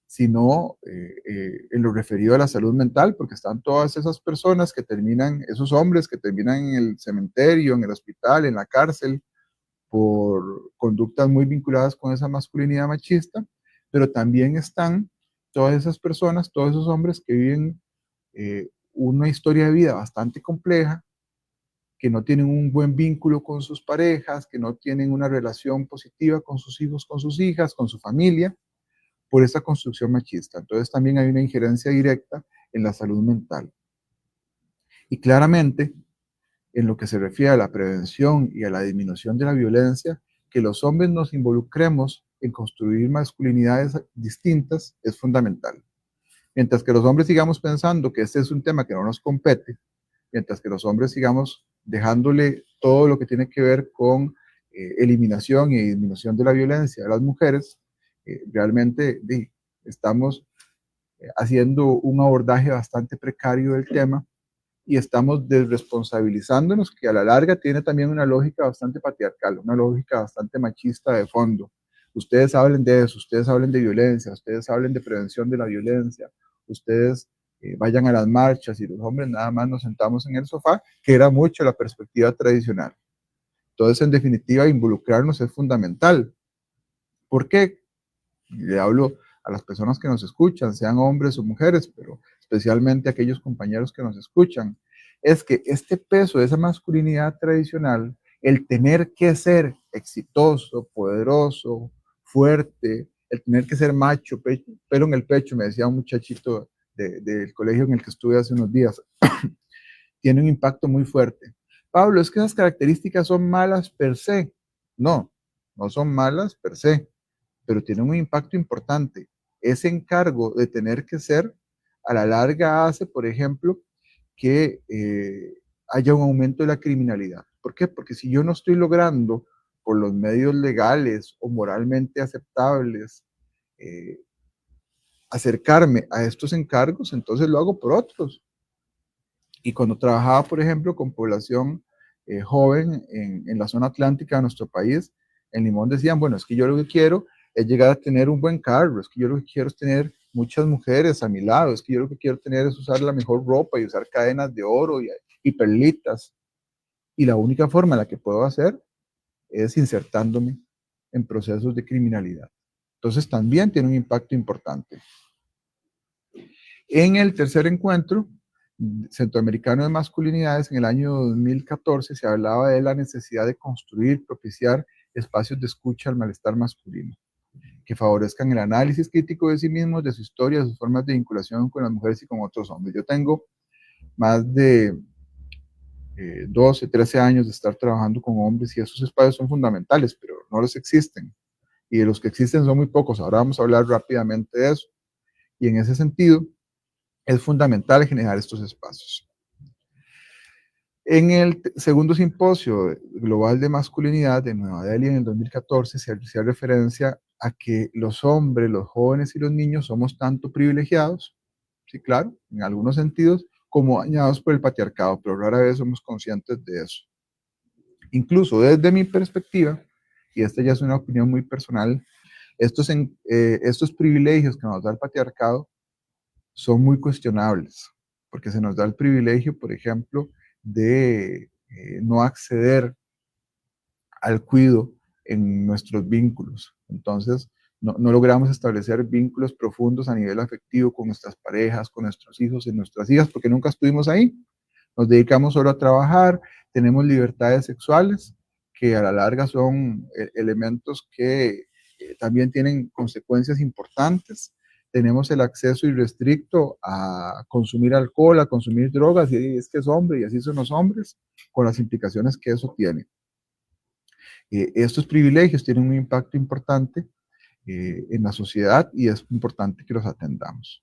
A: sino en lo referido a la salud mental, porque están todas esas personas que terminan, esos hombres que terminan en el cementerio, en el hospital, en la cárcel, por conductas muy vinculadas con esa masculinidad machista, pero también están todas esas personas, todos esos hombres que viven una historia de vida bastante compleja, que no tienen un buen vínculo con sus parejas, que no tienen una relación positiva con sus hijos, con sus hijas, con su familia, por esa construcción machista. Entonces también hay una injerencia directa en la salud mental. Y claramente, en lo que se refiere a la prevención y a la disminución de la violencia, que los hombres nos involucremos en construir masculinidades distintas es fundamental. Mientras que los hombres sigamos pensando que este es un tema que no nos compete, mientras que los hombres sigamos dejándole todo lo que tiene que ver con eliminación y disminución de la violencia a las mujeres, realmente estamos haciendo un abordaje bastante precario del tema y estamos desresponsabilizándonos, que a la larga tiene también una lógica bastante patriarcal, una lógica bastante machista de fondo. Ustedes hablen de eso, ustedes hablen de violencia, ustedes hablen de prevención de la violencia, ustedes vayan a las marchas y los hombres nada más nos sentamos en el sofá, que era mucho la perspectiva tradicional. Entonces, en definitiva, involucrarnos es fundamental. ¿Por qué? Le hablo a las personas que nos escuchan, sean hombres o mujeres, pero especialmente a aquellos compañeros que nos escuchan, es que este peso de esa masculinidad tradicional, el tener que ser exitoso, poderoso, fuerte, el tener que ser macho, pelo en el pecho, me decía un muchachito del colegio en el que estuve hace unos días, tiene un impacto muy fuerte. Pablo, es que esas características son malas per se. No, no son malas per se, pero tienen un impacto importante. Ese encargo de tener que ser, a la larga hace, por ejemplo, que haya un aumento de la criminalidad. ¿Por qué? Porque si yo no estoy logrando por los medios legales o moralmente aceptables acercarme a estos encargos, entonces lo hago por otros. Y cuando trabajaba, por ejemplo, con población joven en la zona atlántica de nuestro país, en Limón decían, bueno, es que yo lo que quiero es llegar a tener un buen carro, es que yo lo que quiero es tener muchas mujeres a mi lado, es que yo lo que quiero tener es usar la mejor ropa y usar cadenas de oro y perlitas. Y la única forma en la que puedo hacer es insertándome en procesos de criminalidad. Entonces también tiene un impacto importante. En el tercer encuentro centroamericano de masculinidades, en el año 2014, se hablaba de la necesidad de construir, propiciar espacios de escucha al malestar masculino, que favorezcan el análisis crítico de sí mismos, de su historia, de sus formas de vinculación con las mujeres y con otros hombres. Yo tengo más de 12, 13 años de estar trabajando con hombres y esos espacios son fundamentales, pero no los existen. Y de los que existen son muy pocos. Ahora vamos a hablar rápidamente de eso. Y en ese sentido, es fundamental generar estos espacios. En el segundo simposio global de masculinidad de Nueva Delhi en el 2014 se hacía referencia a que los hombres, los jóvenes y los niños somos tanto privilegiados, sí, claro, en algunos sentidos, como dañados por el patriarcado, pero rara vez somos conscientes de eso. Incluso desde mi perspectiva, y esta ya es una opinión muy personal, estos privilegios que nos da el patriarcado son muy cuestionables, porque se nos da el privilegio, por ejemplo, de no acceder al cuidado en nuestros vínculos. Entonces, no logramos establecer vínculos profundos a nivel afectivo con nuestras parejas, con nuestros hijos y nuestras hijas, porque nunca estuvimos ahí. Nos dedicamos solo a trabajar, tenemos libertades sexuales, que a la larga son elementos que también tienen consecuencias importantes. Tenemos el acceso irrestricto a consumir alcohol, a consumir drogas, y es que es hombre, y así son los hombres, con las implicaciones que eso tiene. Estos privilegios tienen un impacto importante en la sociedad y es importante que los atendamos.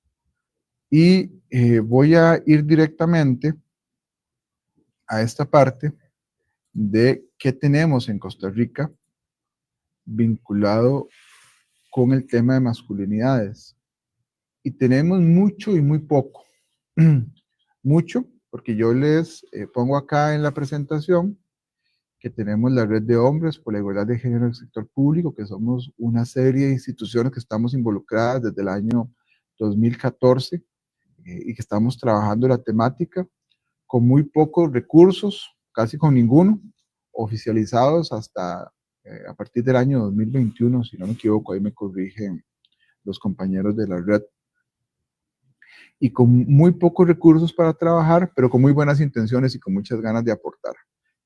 A: Y voy a ir directamente a esta parte de qué tenemos en Costa Rica vinculado con el tema de masculinidades. Y tenemos mucho y muy poco. Mucho, porque yo les pongo acá en la presentación que tenemos la Red de Hombres por la Igualdad de Género en el Sector Público, que somos una serie de instituciones que estamos involucradas desde el año 2014 y que estamos trabajando la temática con muy pocos recursos, casi con ninguno, oficializados hasta a partir del año 2021, si no me equivoco, ahí me corrigen los compañeros de la red, y con muy pocos recursos para trabajar, pero con muy buenas intenciones y con muchas ganas de aportar.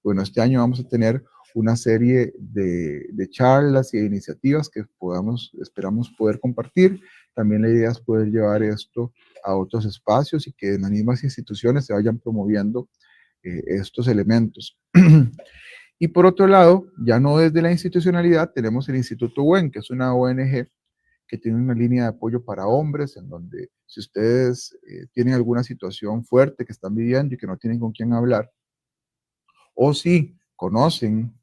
A: Bueno, este año vamos a tener una serie de charlas y de iniciativas que esperamos poder compartir. También la idea es poder llevar esto a otros espacios y que en las mismas instituciones se vayan promoviendo estos elementos. Y por otro lado, ya no desde la institucionalidad, tenemos el Instituto WEN, que es una ONG que tiene una línea de apoyo para hombres, en donde si ustedes tienen alguna situación fuerte que están viviendo y que no tienen con quién hablar, o si conocen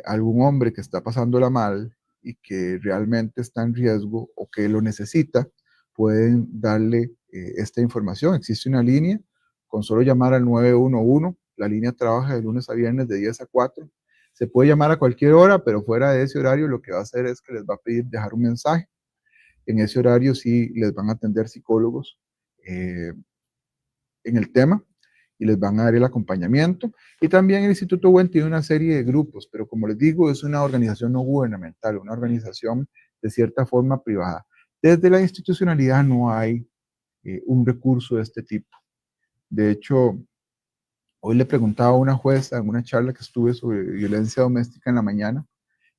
A: algún hombre que está pasándola mal y que realmente está en riesgo o que lo necesita, pueden darle esta información. Existe una línea, con solo llamar al 911, la línea trabaja de lunes a viernes de 10 a 4. Se puede llamar a cualquier hora, pero fuera de ese horario lo que va a hacer es que les va a pedir dejar un mensaje. En ese horario sí les van a atender psicólogos en el tema y les van a dar el acompañamiento. Y también el Instituto WEN tiene una serie de grupos, pero como les digo, es una organización no gubernamental, una organización de cierta forma privada. Desde la institucionalidad no hay un recurso de este tipo. De hecho, hoy le preguntaba a una jueza en una charla que estuve sobre violencia doméstica en la mañana,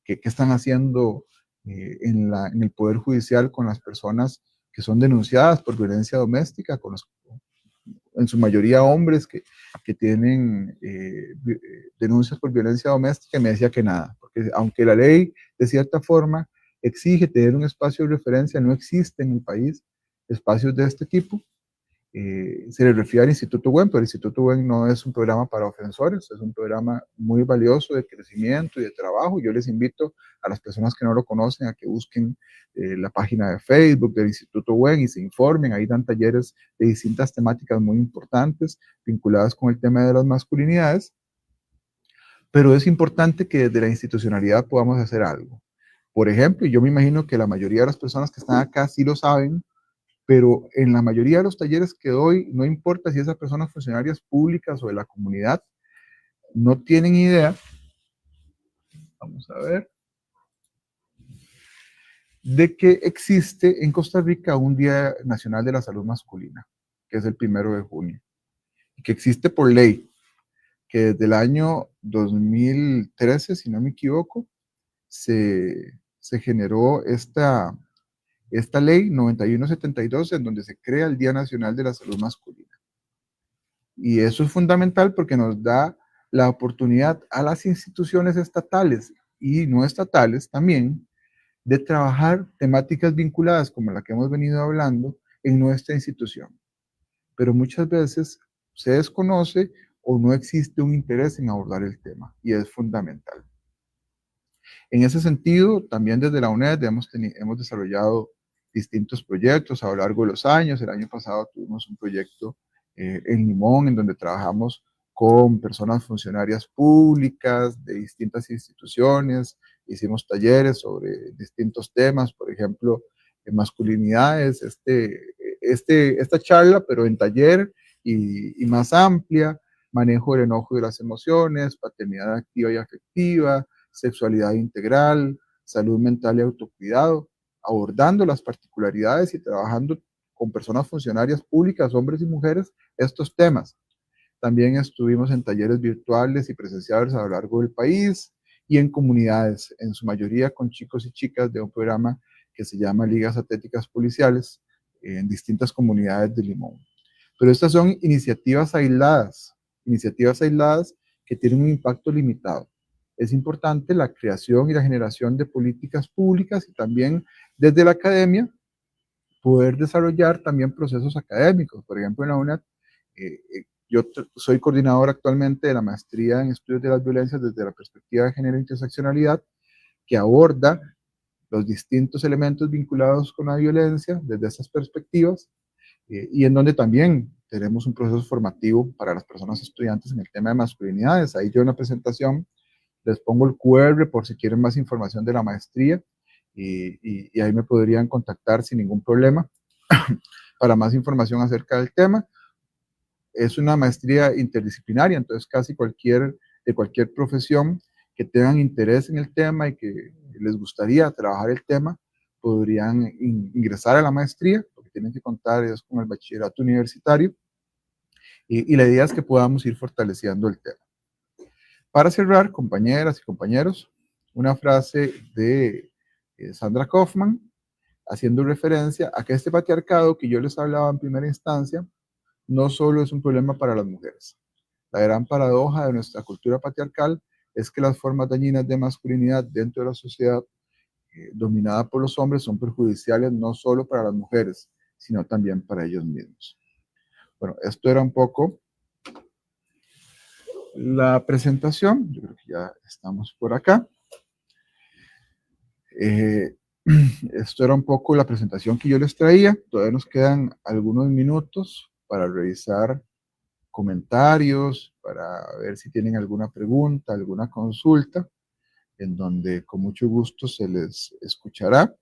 A: qué están haciendo en el Poder Judicial con las personas que son denunciadas por violencia doméstica, con los, en su mayoría hombres que tienen denuncias por violencia doméstica, y me decía que nada, porque aunque la ley de cierta forma exige tener un espacio de referencia, no existe en el país espacios de este tipo. Se le refiere al Instituto WEN, pero el Instituto WEN no es un programa para ofensores, es un programa muy valioso de crecimiento y de trabajo. Yo les invito a las personas que no lo conocen a que busquen la página de Facebook del Instituto WEN y se informen. Ahí dan talleres de distintas temáticas muy importantes vinculadas con el tema de las masculinidades, pero es importante que desde la institucionalidad podamos hacer algo. Por ejemplo, y yo me imagino que la mayoría de las personas que están acá sí lo saben, pero en la mayoría de los talleres que doy, no importa si esas personas funcionarias públicas o de la comunidad, no tienen idea, vamos a ver, de que existe en Costa Rica un Día Nacional de la Salud Masculina, que es el 1 de junio, y que existe por ley, que desde el año 2013, si no me equivoco, se generó esta ley 9172, en donde se crea el Día Nacional de la Salud Masculina. Y eso es fundamental porque nos da la oportunidad a las instituciones estatales y no estatales también de trabajar temáticas vinculadas como la que hemos venido hablando en nuestra institución. Pero muchas veces se desconoce o no existe un interés en abordar el tema y es fundamental. En ese sentido, también desde la UNED hemos desarrollado distintos proyectos a lo largo de los años. El año pasado tuvimos un proyecto en Limón, en donde trabajamos con personas funcionarias públicas de distintas instituciones, hicimos talleres sobre distintos temas, por ejemplo, en masculinidades, esta charla, pero en taller y más amplia, manejo del enojo y de las emociones, paternidad activa y afectiva, sexualidad integral, salud mental y autocuidado, abordando las particularidades y trabajando con personas funcionarias públicas, hombres y mujeres, estos temas. También estuvimos en talleres virtuales y presenciales a lo largo del país y en comunidades, en su mayoría con chicos y chicas de un programa que se llama Ligas Atléticas Policiales, en distintas comunidades de Limón. Pero estas son iniciativas aisladas que tienen un impacto limitado. Es importante la creación y la generación de políticas públicas y también desde la academia poder desarrollar también procesos académicos. Por ejemplo, en la UNED, yo soy coordinador actualmente de la maestría en estudios de las violencias desde la perspectiva de género e interseccionalidad, que aborda los distintos elementos vinculados con la violencia desde esas perspectivas, y en donde también tenemos un proceso formativo para las personas estudiantes en el tema de masculinidades. Ahí yo en la presentación les pongo el QR por si quieren más información de la maestría y ahí me podrían contactar sin ningún problema para más información acerca del tema. Es una maestría interdisciplinaria, entonces casi de cualquier profesión que tengan interés en el tema y que les gustaría trabajar el tema, podrían ingresar a la maestría, lo que tienen que contar es con el bachillerato universitario, y la idea es que podamos ir fortaleciendo el tema. Para cerrar, compañeras y compañeros, una frase de Sandra Kaufman, haciendo referencia a que este patriarcado que yo les hablaba en primera instancia, no solo es un problema para las mujeres. La gran paradoja de nuestra cultura patriarcal es que las formas dañinas de masculinidad dentro de la sociedad dominada por los hombres son perjudiciales no solo para las mujeres, sino también para ellos mismos. Bueno, esto era un poco la presentación. Yo creo que ya estamos por acá. Esto era un poco la presentación que yo les traía. Todavía nos quedan algunos minutos para revisar comentarios, para ver si tienen alguna pregunta, alguna consulta, en donde con mucho gusto se les escuchará.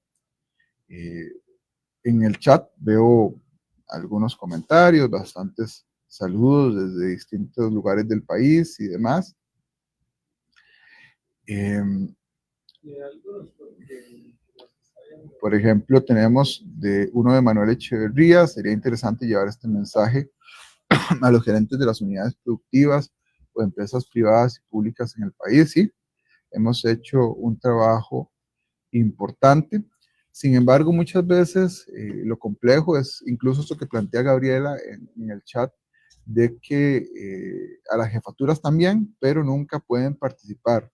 A: En el chat veo algunos comentarios, bastantes saludos desde distintos lugares del país y demás. Por ejemplo, tenemos uno de Manuel Echeverría: sería interesante llevar este mensaje a los gerentes de las unidades productivas o empresas privadas y públicas en el país. Sí, hemos hecho un trabajo importante. Sin embargo, muchas veces lo complejo es incluso esto que plantea Gabriela en el chat, de que a las jefaturas también, pero nunca pueden participar.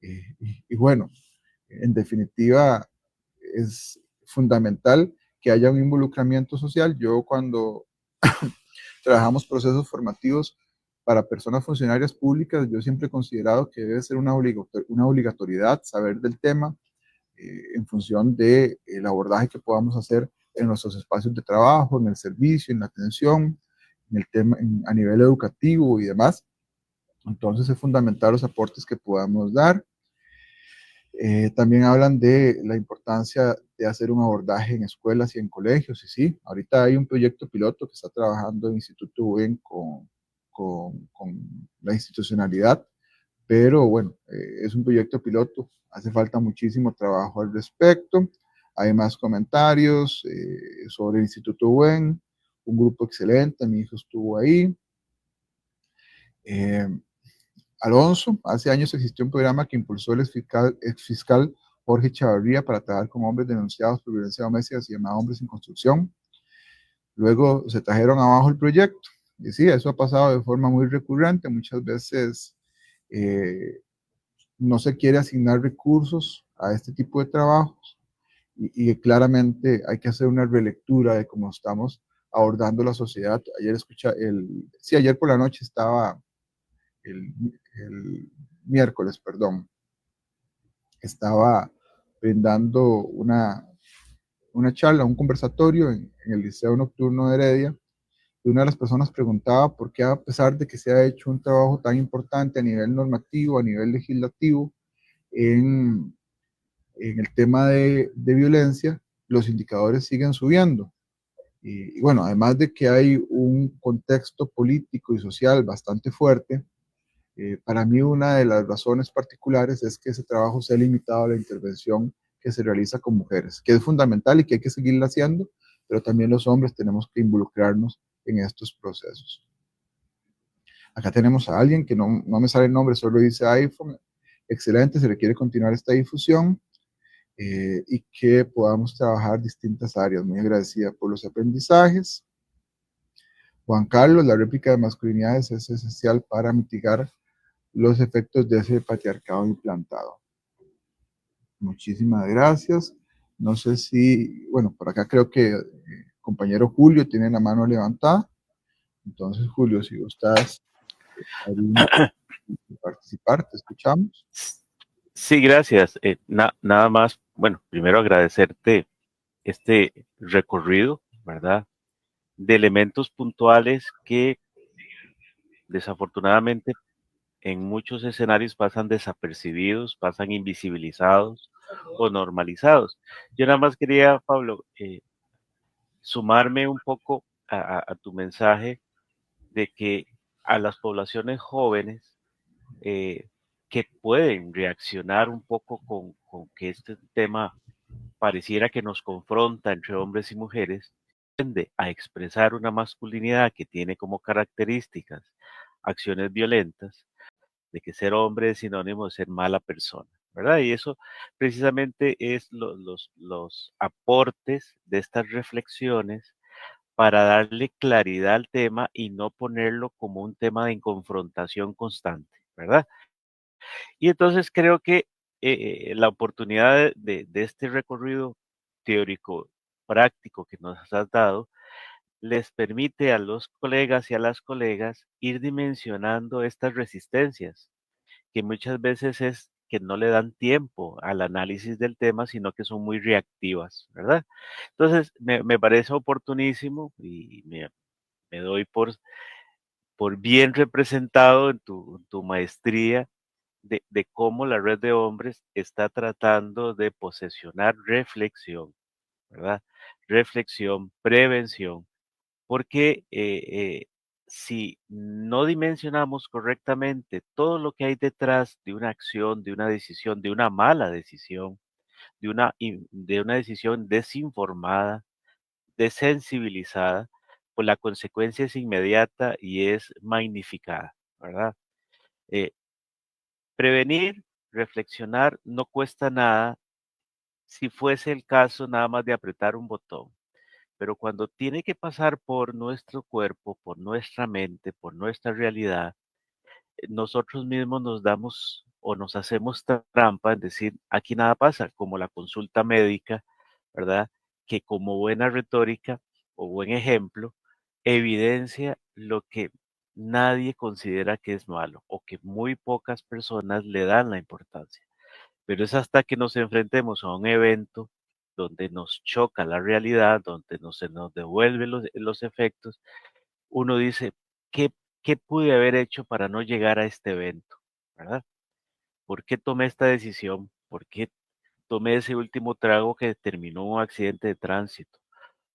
A: Y bueno, en definitiva, es fundamental que haya un involucramiento social. Yo cuando trabajamos procesos formativos para personas funcionarias públicas, yo siempre he considerado que debe ser una obligatoriedad saber del tema en función del abordaje que podamos hacer en nuestros espacios de trabajo, en el servicio, en la atención, en el tema, a nivel educativo y demás. Entonces es fundamental los aportes que podamos dar. También hablan de la importancia de hacer un abordaje en escuelas y en colegios, y sí, ahorita hay un proyecto piloto que está trabajando el Instituto UBEN con la institucionalidad, pero bueno, es un proyecto piloto, hace falta muchísimo trabajo al respecto. Hay más comentarios sobre el Instituto UBEN, un grupo excelente, mi hijo estuvo ahí. Alonso, hace años existió un programa que impulsó el exfiscal Jorge Chavarría para trabajar con hombres denunciados por violencia doméstica, se llamaba Hombres en Construcción. Luego se trajeron abajo el proyecto. Y sí, eso ha pasado de forma muy recurrente. Muchas veces no se quiere asignar recursos a este tipo de trabajos y claramente hay que hacer una relectura de cómo estamos abordando la sociedad. Ayer por la noche estaba el miércoles, perdón, estaba brindando una charla, un conversatorio en el Liceo Nocturno de Heredia, y una de las personas preguntaba por qué, a pesar de que se ha hecho un trabajo tan importante a nivel normativo, a nivel legislativo, en el tema de violencia, los indicadores siguen subiendo. Y bueno, además de que hay un contexto político y social bastante fuerte, para mí una de las razones particulares es que ese trabajo se ha limitado a la intervención que se realiza con mujeres, que es fundamental y que hay que seguirla haciendo, pero también los hombres tenemos que involucrarnos en estos procesos. Acá tenemos a alguien que no me sale el nombre, solo dice iPhone. Excelente, se requiere continuar esta difusión y que podamos trabajar distintas áreas. Muy agradecida por los aprendizajes. Juan Carlos, la réplica de masculinidades es esencial para mitigar los efectos de ese patriarcado implantado. Muchísimas gracias. No sé si, bueno, por acá creo que compañero Julio tiene la mano levantada. Entonces, Julio, si gustas participar, te escuchamos.
E: Sí, gracias. Nada más, bueno, primero agradecerte este recorrido, ¿verdad? de elementos puntuales que desafortunadamente en muchos escenarios pasan desapercibidos, pasan invisibilizados o normalizados. Yo nada más quería, Pablo, sumarme un poco a tu mensaje de que a las poblaciones jóvenes que pueden reaccionar un poco con que este tema pareciera que nos confronta entre hombres y mujeres, tiende a expresar una masculinidad que tiene como características acciones violentas, de que ser hombre es sinónimo de ser mala persona, ¿verdad? Y eso precisamente es los aportes de estas reflexiones para darle claridad al tema y no ponerlo como un tema de confrontación constante, ¿verdad? Y entonces creo que la oportunidad de este recorrido teórico práctico que nos has dado les permite a los colegas y a las colegas ir dimensionando estas resistencias, que muchas veces es que no le dan tiempo al análisis del tema, sino que son muy reactivas, ¿verdad? Entonces, me parece oportunísimo y me doy por bien representado en tu maestría de cómo la red de hombres está tratando de posesionar reflexión, ¿verdad? Reflexión, prevención, porque si no dimensionamos correctamente todo lo que hay detrás de una acción, de una decisión, de una mala decisión, de una decisión desinformada, desensibilizada, pues la consecuencia es inmediata y es magnificada, ¿verdad? Eh, Prevenir, reflexionar, no cuesta nada si fuese el caso nada más de apretar un botón, pero cuando tiene que pasar por nuestro cuerpo, por nuestra mente, por nuestra realidad, nosotros mismos nos damos o nos hacemos trampa en decir, aquí nada pasa, como la consulta médica, ¿verdad? Que como buena retórica o buen ejemplo, evidencia lo que nadie considera que es malo o que muy pocas personas le dan la importancia. Pero es hasta que nos enfrentemos a un evento donde nos choca la realidad, donde se nos devuelve los efectos, uno dice, ¿qué, ¿qué pude haber hecho para no llegar a este evento? ¿Verdad? ¿Por qué tomé esta decisión? ¿Por qué tomé ese último trago que terminó un accidente de tránsito?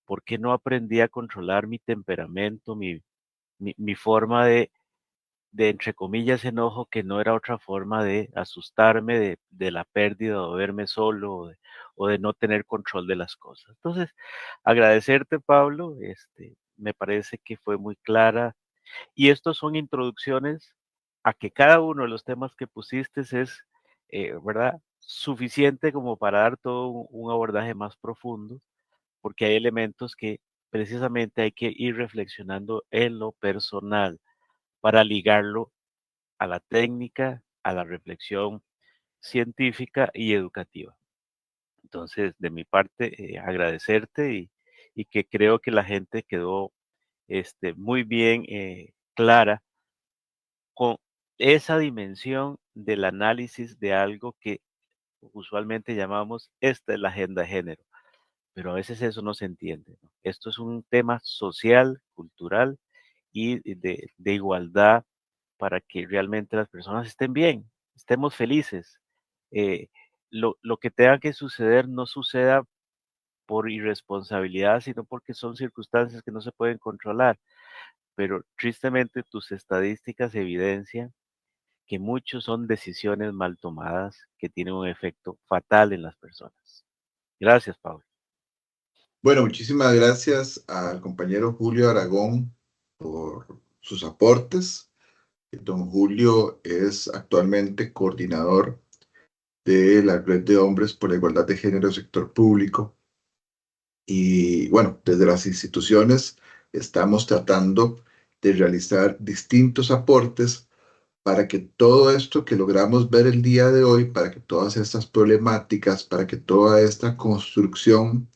E: ¿Por qué no aprendí a controlar mi temperamento, mi forma de, entre comillas, enojo, que no era otra forma de asustarme de la pérdida o de verme solo o de no tener control de las cosas? Entonces, agradecerte, Pablo, me parece que fue muy clara y estos son introducciones a que cada uno de los temas que pusiste es, ¿verdad? Suficiente como para dar todo un abordaje más profundo, porque hay elementos que precisamente hay que ir reflexionando en lo personal para ligarlo a la técnica, a la reflexión científica y educativa. Entonces, de mi parte, agradecerte y que creo que la gente quedó muy bien clara con esa dimensión del análisis de algo que usualmente llamamos esta es la agenda de género, pero a veces eso no se entiende, ¿no? Esto es un tema social, cultural y de igualdad para que realmente las personas estén bien, estemos felices. Eh, lo que tenga que suceder no suceda por irresponsabilidad, sino porque son circunstancias que no se pueden controlar. Pero tristemente tus estadísticas evidencian que muchos son decisiones mal tomadas que tienen un efecto fatal en las personas. Gracias, Pablo.
A: Bueno, muchísimas gracias al compañero Julio Aragón por sus aportes. Don Julio es actualmente coordinador de la Red de Hombres por la Igualdad de Género Sector Público. Y bueno, desde las instituciones estamos tratando de realizar distintos aportes para que todo esto que logramos ver el día de hoy, para que todas estas problemáticas, para que toda esta construcción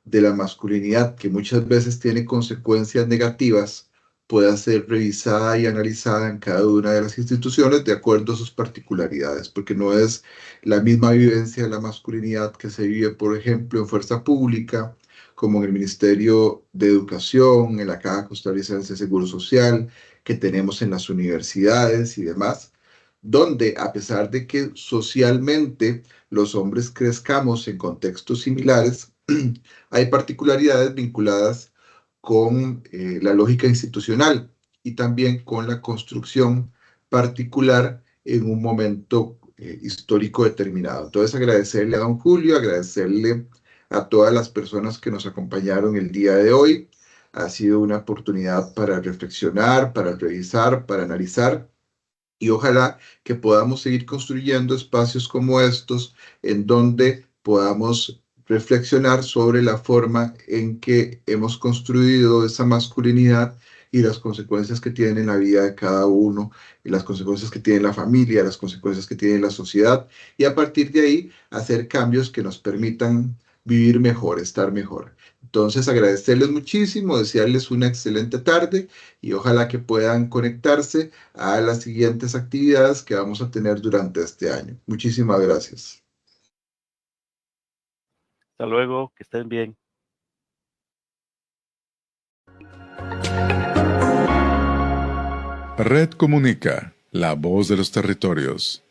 A: de la masculinidad, que muchas veces tiene consecuencias negativas, pueda ser revisada y analizada en cada una de las instituciones de acuerdo a sus particularidades, porque no es la misma vivencia de la masculinidad que se vive, por ejemplo, en fuerza pública, como en el Ministerio de Educación, en la Caja Costarricense de Seguro Social, que tenemos en las universidades y demás, donde a pesar de que socialmente los hombres crezcamos en contextos similares, hay particularidades vinculadas con la lógica institucional y también con la construcción particular en un momento histórico determinado. Entonces, agradecerle a don Julio, agradecerle a todas las personas que nos acompañaron el día de hoy. Ha sido una oportunidad para reflexionar, para revisar, para analizar y ojalá que podamos seguir construyendo espacios como estos en donde podamos reflexionar sobre la forma en que hemos construido esa masculinidad y las consecuencias que tiene en la vida de cada uno, y las consecuencias que tiene la familia, las consecuencias que tiene la sociedad, y a partir de ahí hacer cambios que nos permitan vivir mejor, estar mejor. Entonces, agradecerles muchísimo, desearles una excelente tarde y ojalá que puedan conectarse a las siguientes actividades que vamos a tener durante este año. Muchísimas gracias.
E: Hasta luego, que estén bien.
F: Red Comunica, la voz de los territorios.